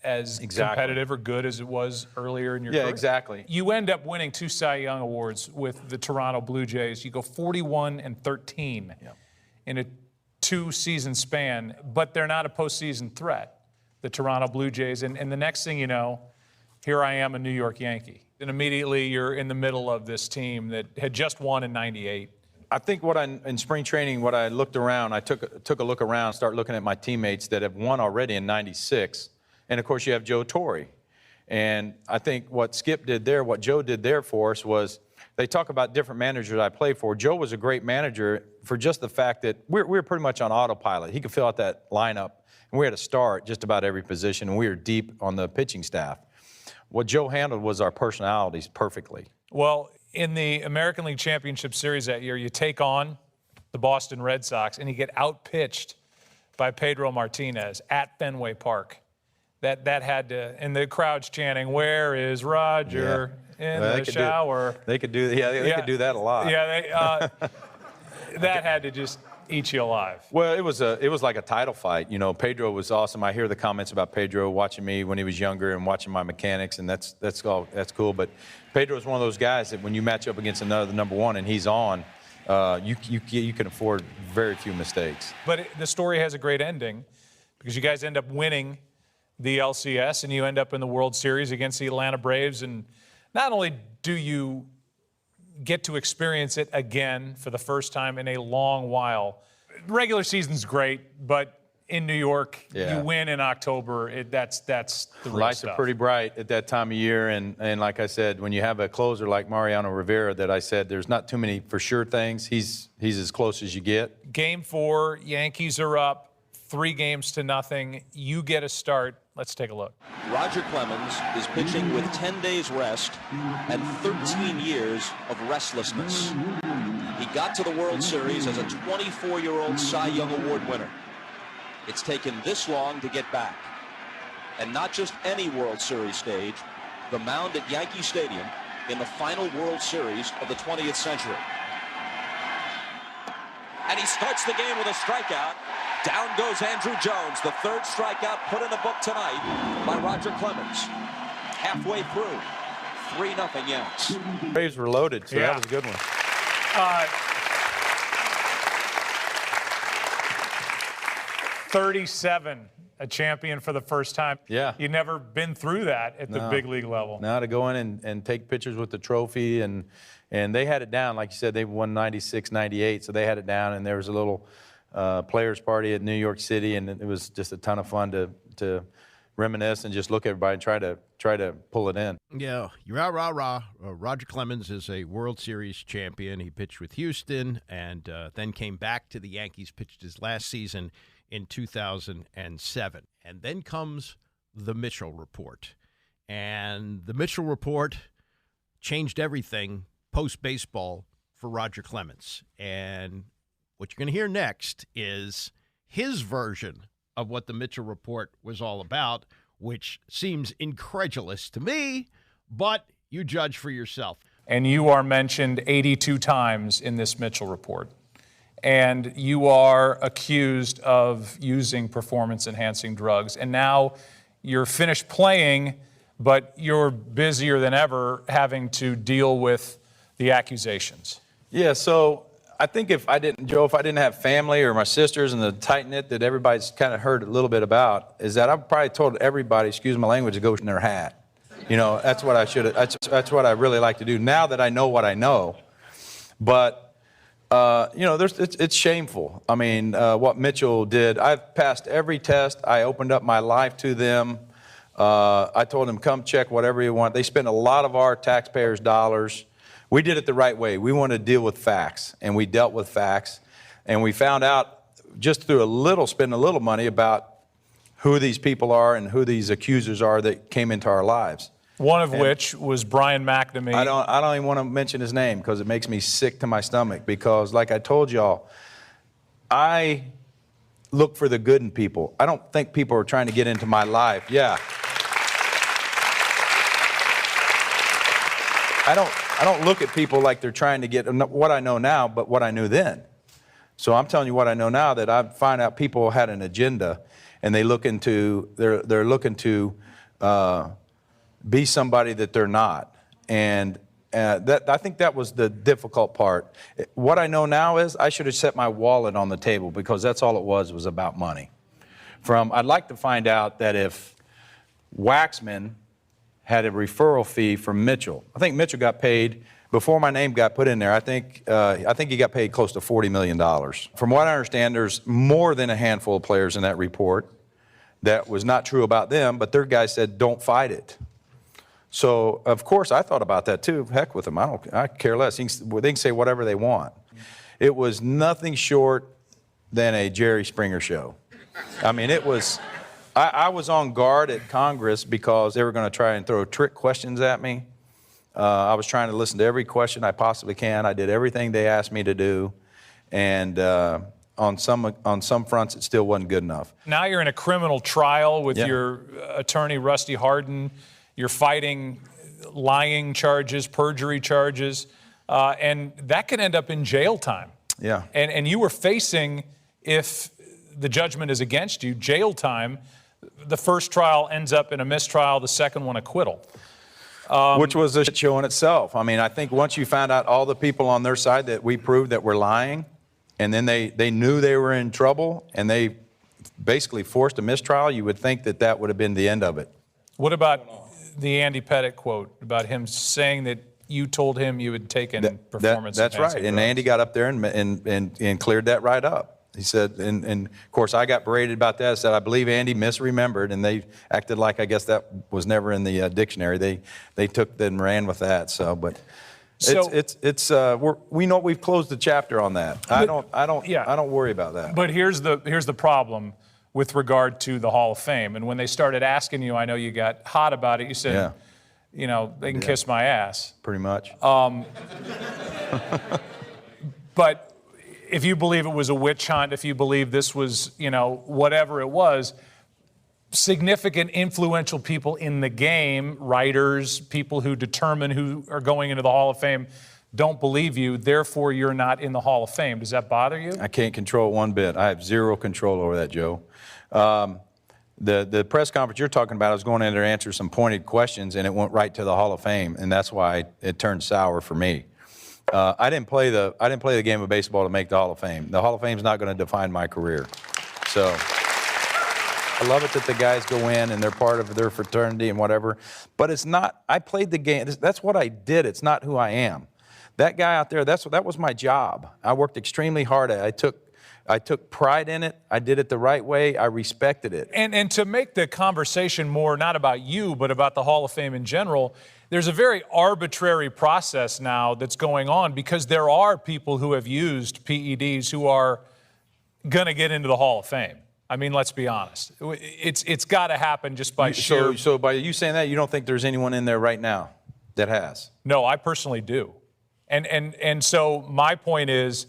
as competitive or good as it was earlier in your career. Yeah, exactly. You end up winning 2 Cy Young Awards with the Toronto Blue Jays. You go 41-13 in a 2-season span, but they're not a postseason threat, the Toronto Blue Jays. And the next thing you know, here I am, a New York Yankee. And immediately you're in the middle of this team that had just won in '98. I think in spring training, what I looked around, I took a look around, started looking at my teammates that have won already in '96. And, of course, you have Joe Torre. And I think what Skip did there, what Joe did there for us was, they talk about different managers I played for. Joe was a great manager for just the fact that we were pretty much on autopilot. He could fill out that lineup, and we had a star at just about every position, and we were deep on the pitching staff. What Joe handled was our personalities perfectly. Well, in the American League Championship Series that year, you take on the Boston Red Sox, and you get outpitched by Pedro Martinez at Fenway Park. That had to, and the crowd's chanting, "Where is Roger in the shower?" They could do, they could do that a lot. Yeah, that had to just eat you alive. Well, it was like a title fight. You know, Pedro was awesome. I hear the comments about Pedro watching me when he was younger and watching my mechanics, and that's cool. But Pedro is one of those guys that when you match up against the number one and he's on, you can afford very few mistakes. But the story has a great ending because you guys end up winning the LCS, and you end up in the World Series against the Atlanta Braves. And not only do you get to experience it again for the first time in a long while, regular season's great, but in New York, you win in October. That's the real Lights stuff. are pretty bright at that time of year, and like I said, when you have a closer like Mariano Rivera, that I said there's not too many for sure things. He's as close as you get. Game 4, Yankees are up 3-0. You get a start Let's take a look. Roger Clemens is pitching with 10 days rest and 13 years of restlessness. He got to the World Series as a 24-year-old Cy Young Award winner. It's taken this long to get back. And not just any World Series stage, the mound at Yankee Stadium in the final World Series of the 20th century. And he starts the game with a strikeout. Down goes Andrew Jones, the third strikeout put in the book tonight by Roger Clemens. Halfway through, 3-0 Yanks. Braves were loaded, so that was a good one. 37, a champion for the first time. Yeah. You've never been through that at the big league level. Now to go in and take pictures with the trophy, and they had it down. Like you said, they won 96, 98, so they had it down, and there was a little players party at New York City, and it was just a ton of fun to reminisce and just look at everybody and try to pull it in. Yeah, rah. Roger Clemens is a World Series champion. He pitched with Houston and then came back to the Yankees, pitched his last season in 2007. And then comes the Mitchell Report. And the Mitchell Report changed everything post-baseball for Roger Clemens. And what you're going to hear next is his version of what the Mitchell Report was all about, which seems incredulous to me, but you judge for yourself. And you are mentioned 82 times in this Mitchell Report. And you are accused of using performance-enhancing drugs. And now you're finished playing, but you're busier than ever having to deal with the accusations. Yeah, so I think if I didn't have family or my sisters and the tight-knit that everybody's kind of heard a little bit about, is that I probably told everybody, excuse my language, to go in their hat. You know, that's what I should have, that's what I really like to do now that I know what I know. But, you know, it's shameful. I mean, what Mitchell did, I've passed every test. I opened up my life to them. I told them, come check whatever you want. They spent a lot of our taxpayers' dollars. We did it the right way. We wanted to deal with facts, and we dealt with facts. And we found out just through spending a little money about who these people are and who these accusers are that came into our lives. One of which was Brian McNamee. I don't even want to mention his name because it makes me sick to my stomach because, like I told y'all, I look for the good in people. I don't think people are trying to get into my life. Yeah. I don't look at people like they're trying to get what I know now, but what I knew then. So I'm telling you what I know now, that I find out people had an agenda, and they're looking to be somebody that they're not. And I think that was the difficult part. What I know now is I should have set my wallet on the table because that's all it was about money. I'd like to find out that if Waxman had a referral fee from Mitchell. I think Mitchell got paid, before my name got put in there, I think he got paid close to $40 million. From what I understand, there's more than a handful of players in that report. That was not true about them, but their guy said, don't fight it. So, of course, I thought about that too. Heck with them. I care less. They can say whatever they want. It was nothing short than a Jerry Springer show. I mean, it was... I was on guard at Congress because they were going to try and throw trick questions at me. I was trying to listen to every question I possibly can. I did everything they asked me to do. And on some fronts, it still wasn't good enough. Now you're in a criminal trial with your attorney, Rusty Hardin. You're fighting lying charges, perjury charges, and that could end up in jail time. Yeah. And you were facing, if the judgment is against you, jail time. The first trial ends up in a mistrial, the second one acquittal. Which was a show in itself. I mean, I think once you found out all the people on their side that we proved that were lying, and then they knew they were in trouble, and they basically forced a mistrial, you would think that that would have been the end of it. What about the Andy Pettitte quote about him saying that you told him you had taken performance? That's right, and Andy got up there and cleared that right up. He said, and of course I got berated about that. I said, I believe Andy misremembered, and they acted like I guess that was never in the dictionary. They took and ran with that. So, but we know we've closed the chapter on that. I don't worry about that. But here's the problem. with regard to the Hall of Fame. And when they started asking you, I know you got hot about it. You said, you know, they can kiss my ass. Pretty much. But if you believe it was a witch hunt, if you believe this was, you know, whatever it was, significant influential people in the game, writers, people who determine who are going into the Hall of Fame, don't believe you, therefore you're not in the Hall of Fame. Does that bother you? I can't control it one bit. I have zero control over that, Joe. The press conference you're talking about, I was going in there to answer some pointed questions, and it went right to the Hall of Fame, and that's why it turned sour for me. I didn't play the game of baseball to make the Hall of Fame. The Hall of Fame is not going to define my career. So I love it that the guys go in and they're part of their fraternity and whatever, but it's not. I played the game. That's what I did. It's not who I am. That guy out there, that was my job. I worked extremely hard at it. I took pride in it. I did it the right way. I respected it. And to make the conversation more not about you, but about the Hall of Fame in general, there's a very arbitrary process now that's going on because there are people who have used PEDs who are going to get into the Hall of Fame. I mean, let's be honest. It's got to happen just by sheer... So by you saying that, you don't think there's anyone in there right now that has? No, I personally do. And so my point is,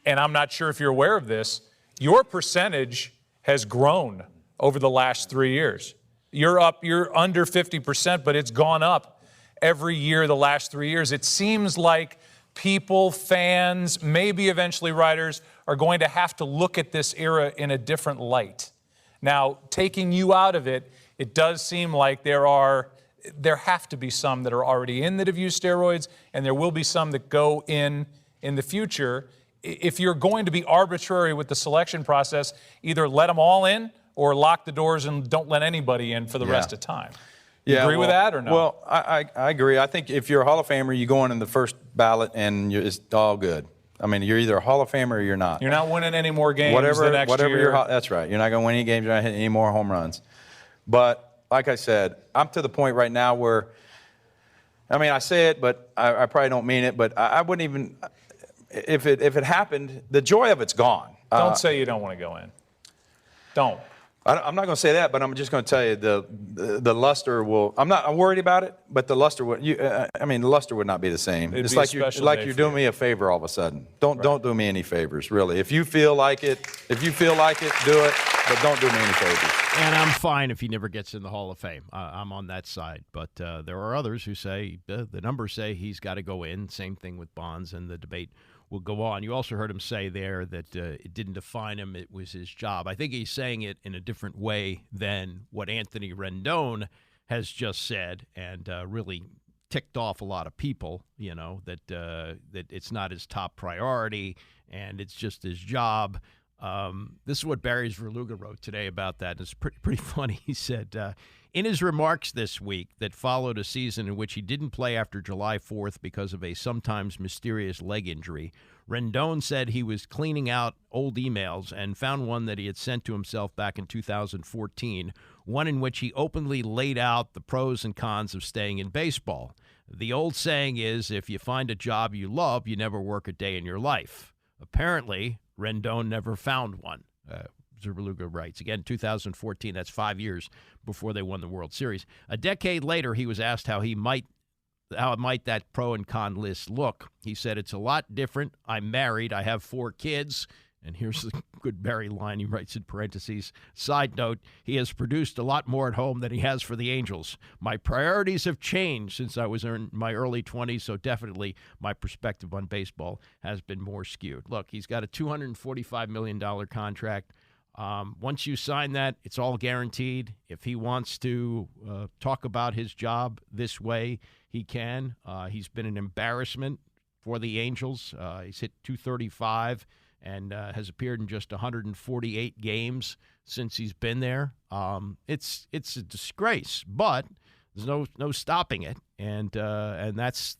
and I'm not sure if you're aware of this, your percentage has grown over the last 3 years. You're under 50%, but it's gone up every year the last 3 years. It seems like people, fans, maybe eventually writers are going to have to look at this era in a different light. Now, taking you out of it, it does seem like there have to be some that are already in that have used steroids, and there will be some that go in the future. If you're going to be arbitrary with the selection process, either let them all in or lock the doors and don't let anybody in for the rest of time. You agree with that or no? Well, I agree. I think if you're a Hall of Famer, you go in the first ballot and it's all good. I mean, you're either a Hall of Famer or you're not. You're not winning any more games the next year. That's right. You're not going to win any games. You're not hitting any more home runs. But like I said, I'm to the point right now where, I mean, I say it, but I probably don't mean it, but I wouldn't even, if it happened, the joy of it's gone. Don't say you don't want to go in. Don't. I'm not going to say that, but I'm just going to tell you the luster will. I'm worried about it, but the luster would. The luster would not be the same. It's like you're doing me a favor all of a sudden. Don't do me any favors, really. If you feel like it, do it, but don't do me any favors. And I'm fine if he never gets in the Hall of Fame. I'm on that side, but there are others who say the numbers say he's got to go in. Same thing with Bonds, and the debate will go on. You also heard him say there that it didn't define him. It was his job. I think he's saying it in a different way than what Anthony Rendon has just said, and really ticked off a lot of people, you know, that it's not his top priority and it's just his job. This is what Barry Verluga wrote today about that. It's pretty funny. He said, in his remarks this week that followed a season in which he didn't play after July 4th because of a sometimes mysterious leg injury, Rendon said he was cleaning out old emails and found one that he had sent to himself back in 2014, one in which he openly laid out the pros and cons of staying in baseball. The old saying is, if you find a job you love, you never work a day in your life. Apparently, Rendon never found one. Zerbeluga writes. Again, 2014, that's 5 years before they won the World Series. A decade later, he was asked how might that pro and con list look. He said, it's a lot different. I'm married. I have 4 kids. And here's the good Barry line he writes in parentheses. Side note, he has produced a lot more at home than he has for the Angels. My priorities have changed since I was in my early 20s, so definitely my perspective on baseball has been more skewed. Look, he's got a $245 million contract. Once you sign that, it's all guaranteed. If he wants to talk about his job this way, he can. He's been an embarrassment for the Angels. He's hit .235 and has appeared in just 148 games since he's been there. It's a disgrace, but there's no stopping it, and that's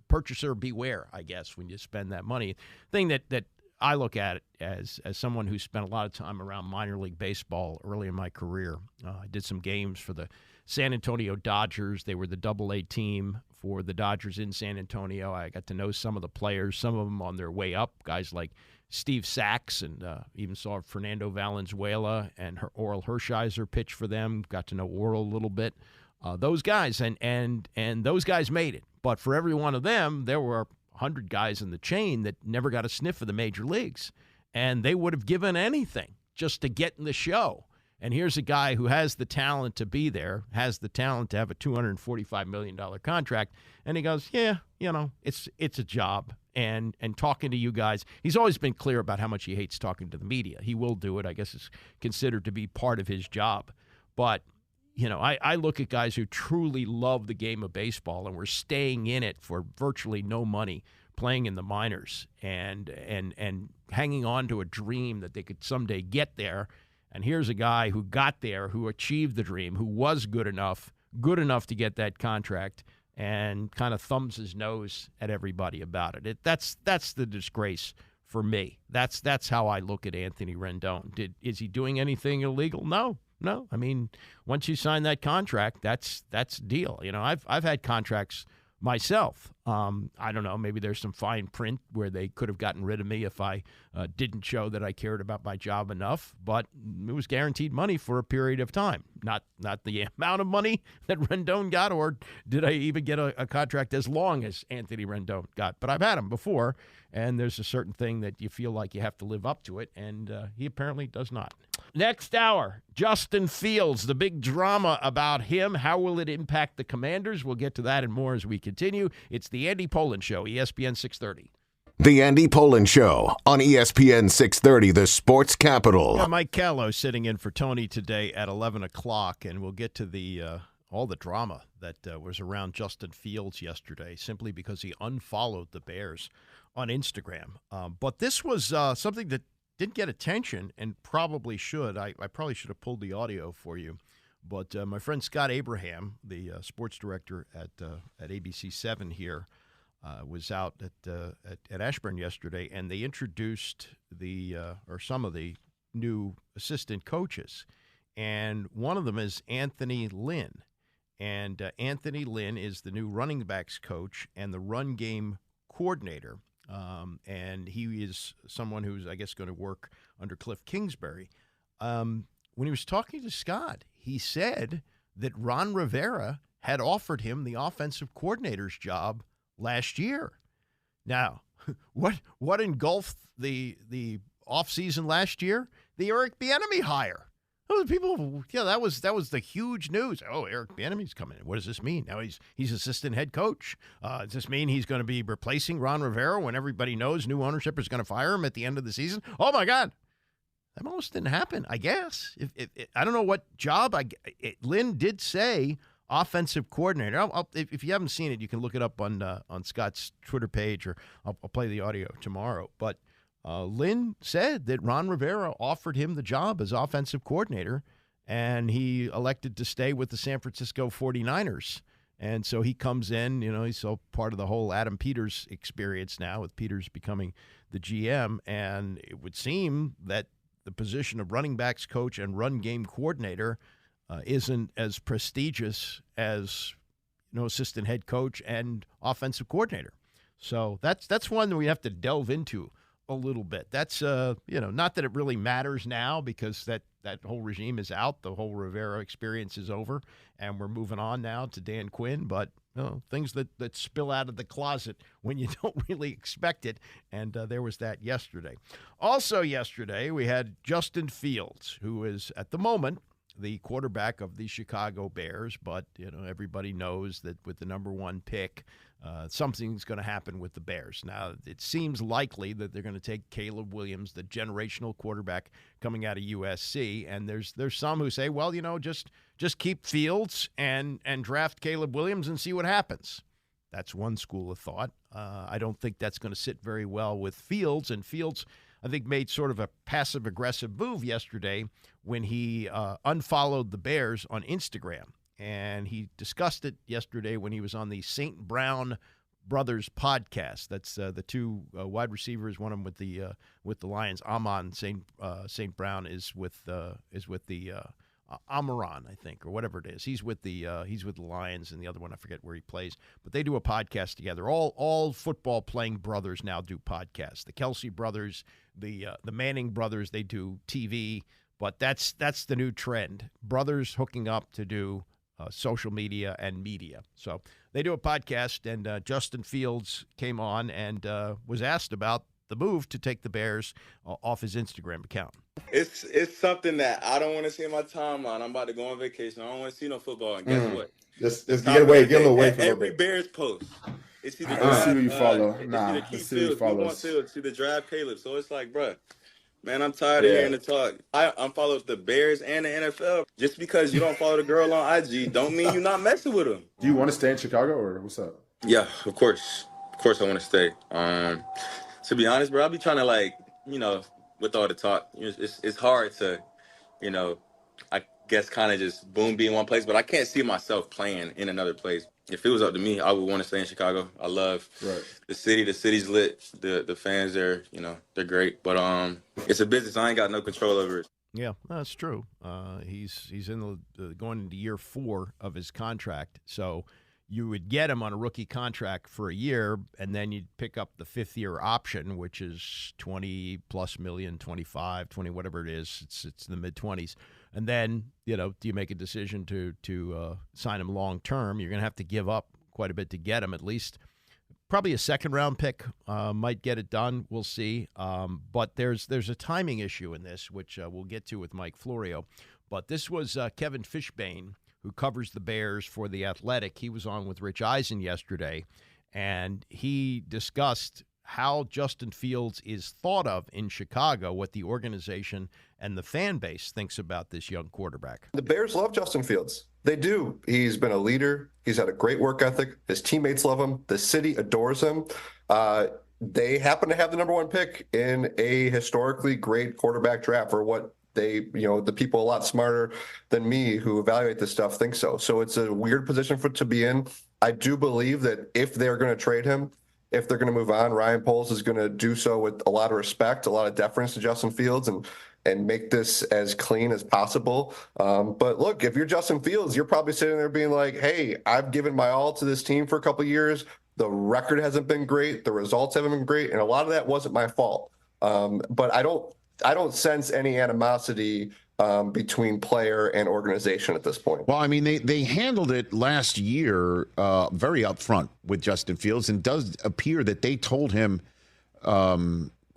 purchaser beware, I guess, when you spend that money. Thing that I look at it as someone who spent a lot of time around minor league baseball early in my career. I did some games for the San Antonio Dodgers. They were the Double-A team for the Dodgers in San Antonio. I got to know some of the players, some of them on their way up, guys like Steve Sachs, and even saw Fernando Valenzuela and Oral Hershiser pitch for them. Got to know Oral a little bit. Those guys, and those guys made it. But for every one of them, there were 100 guys in the chain that never got a sniff of the major leagues. And they would have given anything just to get in the show. And here's a guy who has the talent to be there, has the talent to have a $245 million contract. And he goes, yeah, it's a job. And talking to you guys, he's always been clear about how much he hates talking to the media. He will do it. I guess it's considered to be part of his job. But, I look at guys who truly love the game of baseball and were staying in it for virtually no money, playing in the minors and hanging on to a dream that they could someday get there. And here's a guy who got there, who achieved the dream, who was good enough to get that contract, and kind of thumbs his nose at everybody about it. That's the disgrace for me. That's how I look at Anthony Rendon. Is he doing anything illegal? No. I mean, once you sign that contract, that's deal. I've had contracts myself. I don't know, maybe there's some fine print where they could have gotten rid of me if I didn't show that I cared about my job enough, but it was guaranteed money for a period of time. Not the amount of money that Rendon got, or did I even get a contract as long as Anthony Rendon got. But I've had him before, and there's a certain thing that you feel like you have to live up to it, and he apparently does not. Next hour, Justin Fields, the big drama about him. How will it impact the Commanders? We'll get to that and more as we continue. It's the Andy Pollin Show, ESPN 630. The Andy Pollin Show on ESPN 630, the sports capital. Yeah, Mike Callow sitting in for Tony today at 11 o'clock, and we'll get to the all the drama that was around Justin Fields yesterday simply because he unfollowed the Bears on Instagram. But this was something that didn't get attention and probably should. I probably should have pulled the audio for you. But my friend Scott Abraham, the sports director at ABC 7 here, was out at Ashburn yesterday, and they introduced some of the new assistant coaches. And one of them is Anthony Lynn. And Anthony Lynn is the new running backs coach and the run game coordinator. And he is someone who's, I guess, going to work under Cliff Kingsbury. When he was talking to Scott, he said that Ron Rivera had offered him the offensive coordinator's job last year. Now, what engulfed the offseason last year? The Eric Bieniemy hire. People, that was the huge news. Oh, Eric Bieniemy's coming in. What does this mean? Now he's assistant head coach. Does this mean he's going to be replacing Ron Rivera when everybody knows new ownership is going to fire him at the end of the season? Oh my God, that almost didn't happen. I guess I don't know what job. Lynn did say offensive coordinator. If you haven't seen it, you can look it up on Scott's Twitter page, or I'll play the audio tomorrow. But Lynn said that Ron Rivera offered him the job as offensive coordinator, and he elected to stay with the San Francisco 49ers. And so he comes in, he's so part of the whole Adam Peters experience now, with Peters becoming the GM. And it would seem that the position of running backs coach and run game coordinator isn't as prestigious as assistant head coach and offensive coordinator. So that's one that we have to delve into a little bit. That's not that it really matters now, because that whole regime is out. The whole Rivera experience is over, and we're moving on now to Dan Quinn. But things that spill out of the closet when you don't really expect it, and there was that yesterday. Also yesterday, we had Justin Fields, who is at the moment the quarterback of the Chicago Bears, but everybody knows that with the number one pick, something's going to happen with the Bears. Now, it seems likely that they're going to take Caleb Williams, the generational quarterback coming out of USC, and there's some who say, well, just keep Fields and draft Caleb Williams and see what happens. That's one school of thought. I don't think that's going to sit very well with Fields, and Fields, I think, made sort of a passive-aggressive move yesterday when he unfollowed the Bears on Instagram. And he discussed it yesterday when he was on the St. Brown Brothers podcast. That's the two wide receivers, one of them with the Lions. Amon St. Brown is with the Amaran, I think, or whatever it is. He's with the Lions, and the other one I forget where he plays. But they do a podcast together. All football playing brothers now do podcasts. The Kelsey brothers, the Manning brothers, they do TV. But that's the new trend. Brothers hooking up to do social media and media. So they do a podcast, and Justin Fields came on and was asked about the move to take the Bears off his Instagram account. It's something that I don't want to see in my timeline. I'm about to go on vacation. I don't want to see no football. And guess what? Just get away, get a little away from every Bears post. It's either let's see who you follow. Let's see who follows. It's either draft Caleb. So it's like, bruh, man, I'm tired of hearing the talk. I'm following the Bears and the NFL. Just because you don't follow the girl on IG don't mean you're not messing with them. Do you want to stay in Chicago or what's up? Yeah, of course. Of course I want to stay. To be honest, bro, I'll be trying to with all the talk, it's hard to, I guess kind of just be in one place, but I can't see myself playing in another place. If it was up to me, I would want to stay in Chicago. I love the city. The city's lit. The fans there, they're great. But it's a business. I ain't got no control over it. Yeah, that's true. He's in going into year 4 of his contract, so you would get him on a rookie contract for a year, and then you'd pick up the 5th-year option, which is $20+ million, 25, 20, whatever it is. It's in the mid-20s. And then, do you make a decision to sign him long-term? You're going to have to give up quite a bit to get him, at least. Probably a second-round pick might get it done. We'll see. But there's a timing issue in this, which we'll get to with Mike Florio. But this was Kevin Fishbane, who covers the Bears for The Athletic. He was on with Rich Eisen yesterday, and he discussed how Justin Fields is thought of in Chicago, what the organization and the fan base thinks about this young quarterback. The Bears love Justin Fields. They do. He's been a leader. He's had a great work ethic. His teammates love him. The city adores him. They happen to have the number 1 pick in a historically great quarterback draft for what the people a lot smarter than me who evaluate this stuff think so. So it's a weird position to be in. I do believe that if they're going to trade him, if they're going to move on, Ryan Poles is going to do so with a lot of respect, a lot of deference to Justin Fields, and make this as clean as possible. But look, if you're Justin Fields, you're probably sitting there being like, hey, I've given my all to this team for a couple of years. The record hasn't been great. The results haven't been great. And a lot of that wasn't my fault. But I don't sense any animosity between player and organization at this point. Well, I mean, they handled it last year very upfront with Justin Fields, and it does appear that they told him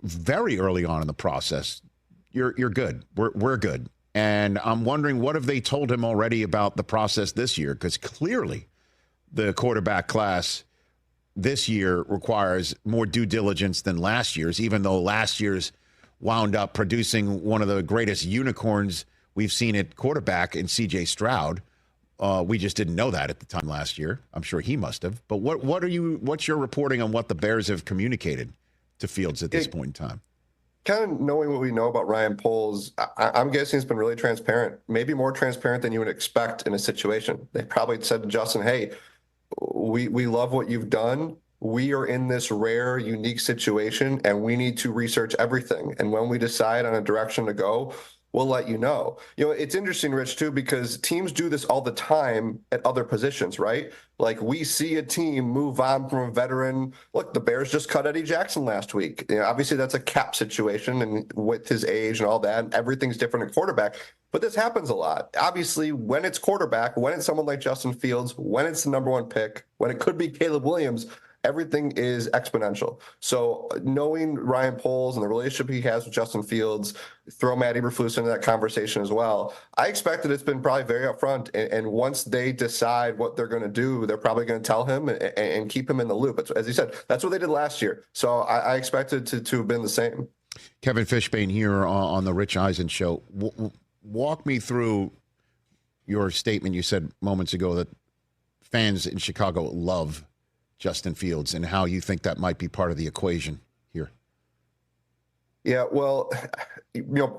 very early on in the process, you're good. We're good. And I'm wondering, what have they told him already about the process this year? Because clearly the quarterback class this year requires more due diligence than last year's, even though last year's wound up producing one of the greatest unicorns we've seen at quarterback in C.J. Stroud. We just didn't know that at the time last year. I'm sure he must have. But what's your reporting on what the Bears have communicated to Fields at this point in time? Kind of knowing what we know about Ryan Poles, I'm guessing it's been really transparent, maybe more transparent than you would expect in a situation. They probably said to Justin, hey, we love what you've done. We are in this rare, unique situation, and we need to research everything. And when we decide on a direction to go, we'll let you know. It's interesting, Rich, too, because teams do this all the time at other positions, right? Like, we see a team move on from a veteran. Look, the Bears just cut Eddie Jackson last week. Obviously, that's a cap situation, and with his age and all that, everything's different at quarterback. But this happens a lot. Obviously, when it's quarterback, when it's someone like Justin Fields, when it's the number 1 pick, when it could be Caleb Williams, everything is exponential. So knowing Ryan Poles and the relationship he has with Justin Fields, throw Matt Eberflus into that conversation as well, I expect that it's been probably very upfront. And once they decide what they're going to do, they're probably going to tell him and keep him in the loop. As you said, that's what they did last year. So I expect it to have been the same. Kevin Fishbane here on the Rich Eisen Show. Walk me through your statement. You said moments ago that fans in Chicago love Justin Fields, and how you think that might be part of the equation here. Yeah, well,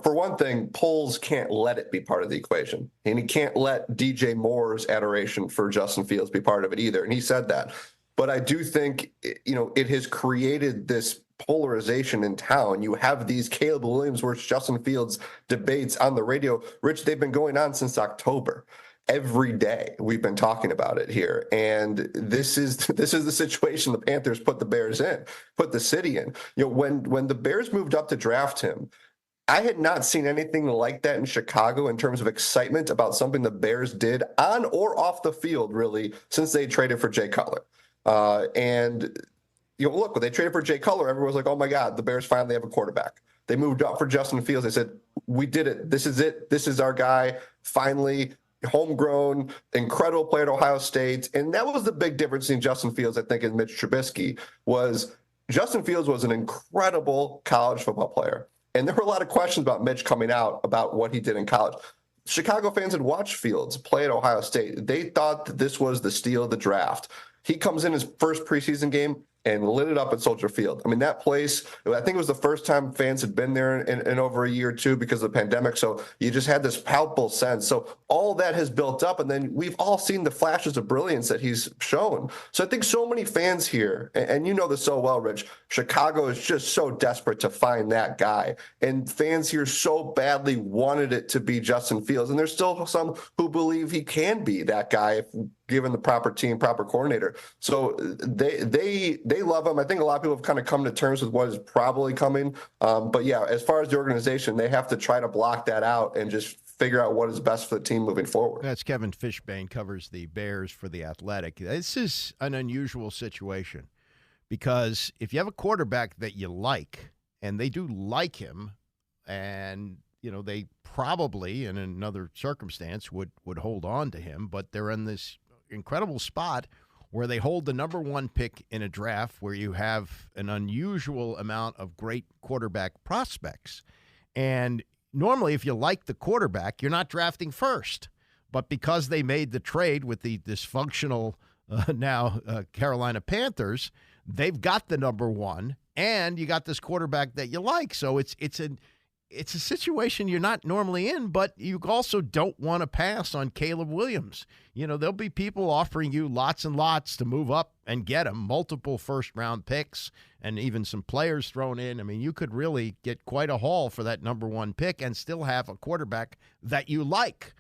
for one thing, Poles can't let it be part of the equation. And he can't let DJ Moore's adoration for Justin Fields be part of it either. And he said that. But I do think, it has created this polarization in town. You have these Caleb Williams versus Justin Fields debates on the radio. Rich, they've been going on since October. Every day we've been talking about it here, and this is the situation the Panthers put the Bears in, put the city in. You know, when the Bears moved up to draft him, I had not seen anything like that in Chicago in terms of excitement about something the Bears did on or off the field, really, since they traded for Jay Cutler. And you know, look, when they traded for Jay Cutler, everyone was like, "Oh my God, the Bears finally have a quarterback." They moved up for Justin Fields. They said, "We did it. This is it. This is our guy. Finally." Homegrown, incredible player at Ohio State. And that was the big difference in Justin Fields, I think, and Mitch Trubisky, was Justin Fields was an incredible college football player. And there were a lot of questions about Mitch coming out about what he did in college. Chicago fans had watched Fields play at Ohio State. They thought that this was the steal of the draft. He comes in his first preseason game and lit it up at Soldier Field. I mean, that place, I think it was the first time fans had been there in over a year or two because of the pandemic. So you just had this palpable sense. So all that has built up, and then we've all seen the flashes of brilliance that he's shown. So I think so many fans here, and you know this so well, Rich, Chicago is just so desperate to find that guy. And fans here so badly wanted it to be Justin Fields. And there's still some who believe he can be that guy if given the proper team, proper coordinator. So they love him. I think a lot of people have kind of come to terms with what is probably coming. But yeah, as far as the organization, they have to try to block that out and just figure out what is best for the team moving forward. That's Kevin Fishbane, covers the Bears for The Athletic. This is an unusual situation because if you have a quarterback that you like, and they do like him, and you know they probably in another circumstance would hold on to him, but they're in this incredible spot where they hold the number one pick in a draft where you have an unusual amount of great quarterback prospects. And normally, if you like the quarterback, you're not drafting first. But because they made the trade with the dysfunctional Carolina Panthers, they've got the number one, and you got this quarterback that you like. So it's a situation you're not normally in, but you also don't want to pass on Caleb Williams. You know, there'll be people offering you lots and lots to move up and get him, multiple first-round picks and even some players thrown in. I mean, you could really get quite a haul for that number one pick and still have a quarterback that you like.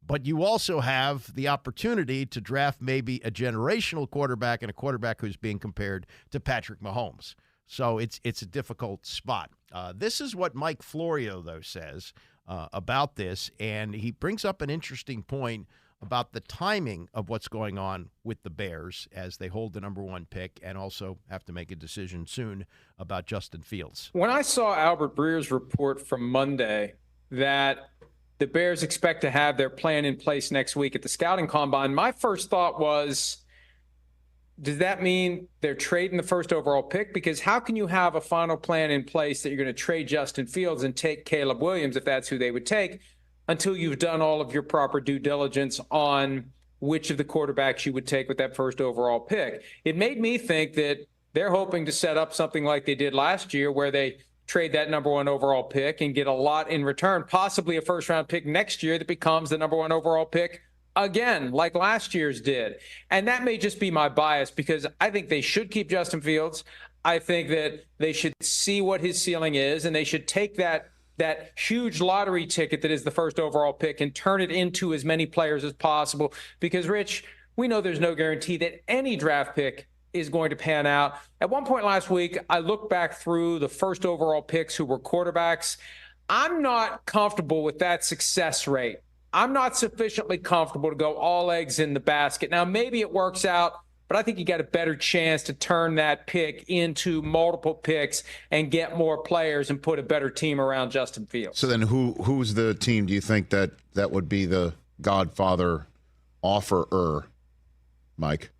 But you also have the opportunity to draft maybe a generational quarterback and a quarterback who's being compared to Patrick Mahomes. So it's a difficult spot. This is what Mike Florio, though, says about this, and he brings up an interesting point about the timing of what's going on with the Bears as they hold the number one pick and also have to make a decision soon about Justin Fields. When I saw Albert Breer's report from Monday that the Bears expect to have their plan in place next week at the scouting combine, my first thought was, does that mean they're trading the first overall pick? Because how can you have a final plan in place that you're going to trade Justin Fields and take Caleb Williams, if that's who they would take, until you've done all of your proper due diligence on which of the quarterbacks you would take with that first overall pick? It made me think that they're hoping to set up something like they did last year, where they trade that number one overall pick and get a lot in return, possibly a first-round pick next year that becomes the number one overall pick again, like last year's did. And that may just be my bias, because I think they should keep Justin Fields. I think that they should see what his ceiling is, and they should take that huge lottery ticket that is the first overall pick and turn it into as many players as possible. Because, Rich, we know there's no guarantee that any draft pick is going to pan out. At one point last week, I looked back through the first overall picks who were quarterbacks. I'm not comfortable with that success rate. I'm not sufficiently comfortable to go all eggs in the basket. Now, maybe it works out, but I think you got a better chance to turn that pick into multiple picks and get more players and put a better team around Justin Fields. So then who's the team do you think that would be the Godfather offerer, Mike?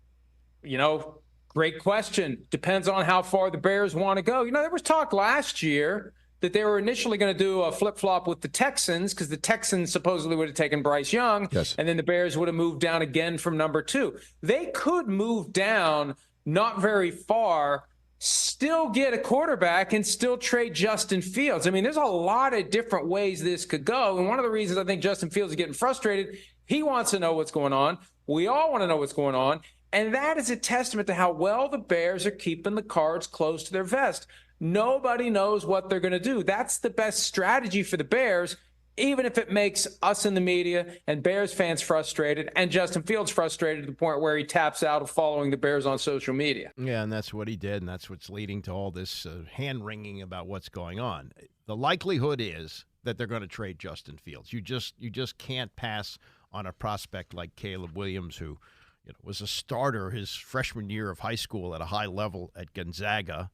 You know, great question. Depends on how far the Bears want to go. You know, there was talk last year that they were initially going to do a flip-flop with the Texans, because the Texans supposedly would have taken Bryce Young, yes, and then the Bears would have moved down again from number 2. They could move down not very far, still get a quarterback, and still trade Justin Fields. I mean, there's a lot of different ways this could go, and one of the reasons I think Justin Fields is getting frustrated, he wants to know what's going on. We all want to know what's going on, and that is a testament to how well the Bears are keeping the cards close to their vest. Nobody knows what they're going to do. That's the best strategy for the Bears, even if it makes us in the media and Bears fans frustrated and Justin Fields frustrated to the point where he taps out of following the Bears on social media. Yeah, and that's what he did, and that's what's leading to all this hand-wringing about what's going on. The likelihood is that they're going to trade Justin Fields. You just can't pass on a prospect like Caleb Williams, who was a starter his freshman year of high school at a high level at Gonzaga,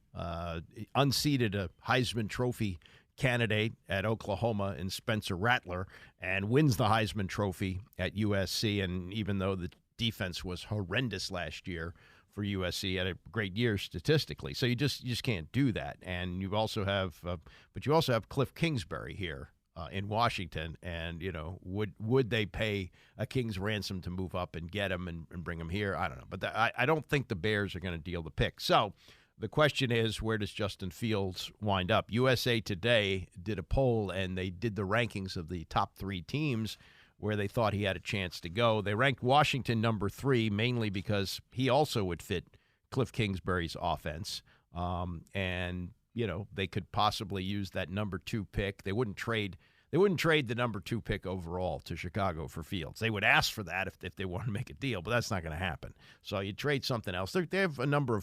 unseated a Heisman Trophy candidate at Oklahoma in Spencer Rattler, and wins the Heisman Trophy at USC. And even though the defense was horrendous last year for USC, had a great year statistically. So you just can't do that. And you also have, but you also have Cliff Kingsbury here in Washington, and would they pay a king's ransom to move up and get him and bring him here? I don't know, but I don't think the Bears are going to deal the pick. So the question is, where does Justin Fields wind up? USA Today did a poll, and they did the rankings of the top 3 teams where they thought he had a chance to go. They ranked Washington number 3, mainly because he also would fit Cliff Kingsbury's offense, and they could possibly use that number 2 pick. They wouldn't trade the number 2 pick overall to Chicago for Fields. They would ask for that if they want to make a deal, but that's not going to happen. So you trade something else. They have a number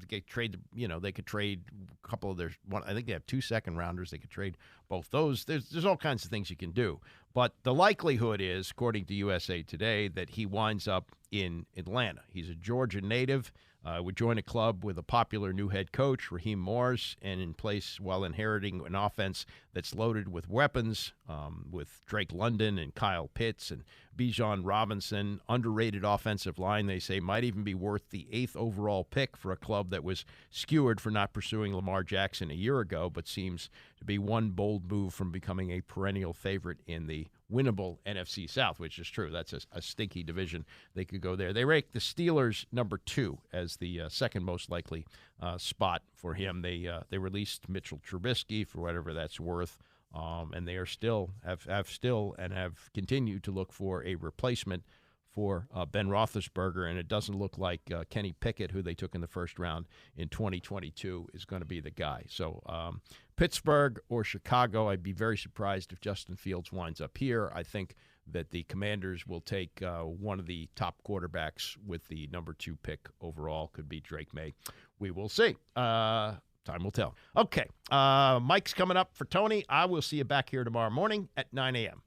they could trade a couple of their one. I think they have 2 second-rounders. They could trade both those. There's all kinds of things you can do. But the likelihood is, according to USA Today, that he winds up in Atlanta. He's a Georgia native. Would join a club with a popular new head coach, Raheem Morris, and in place while inheriting an offense that's loaded with weapons, with Drake London and Kyle Pitts and Bijan Robinson. Underrated offensive line, they say, might even be worth the 8th overall pick for a club that was skewered for not pursuing Lamar Jackson a year ago, but seems to be one bold move from becoming a perennial favorite in the winnable NFC South, which is true. That's a stinky division. They could go there. They rank the Steelers number 2 as the second most likely spot for him. They released Mitchell Trubisky for whatever that's worth, and they are have continued to look for a replacement for Ben Roethlisberger, and it doesn't look like Kenny Pickett, who they took in the first round in 2022, is going to be the guy. So Pittsburgh or Chicago, I'd be very surprised if Justin Fields winds up here. I think that the Commanders will take one of the top quarterbacks with the number 2 pick overall. Could be Drake May. We will see. Time will tell. Okay, Mike's coming up for Tony. I will see you back here tomorrow morning at 9 a.m.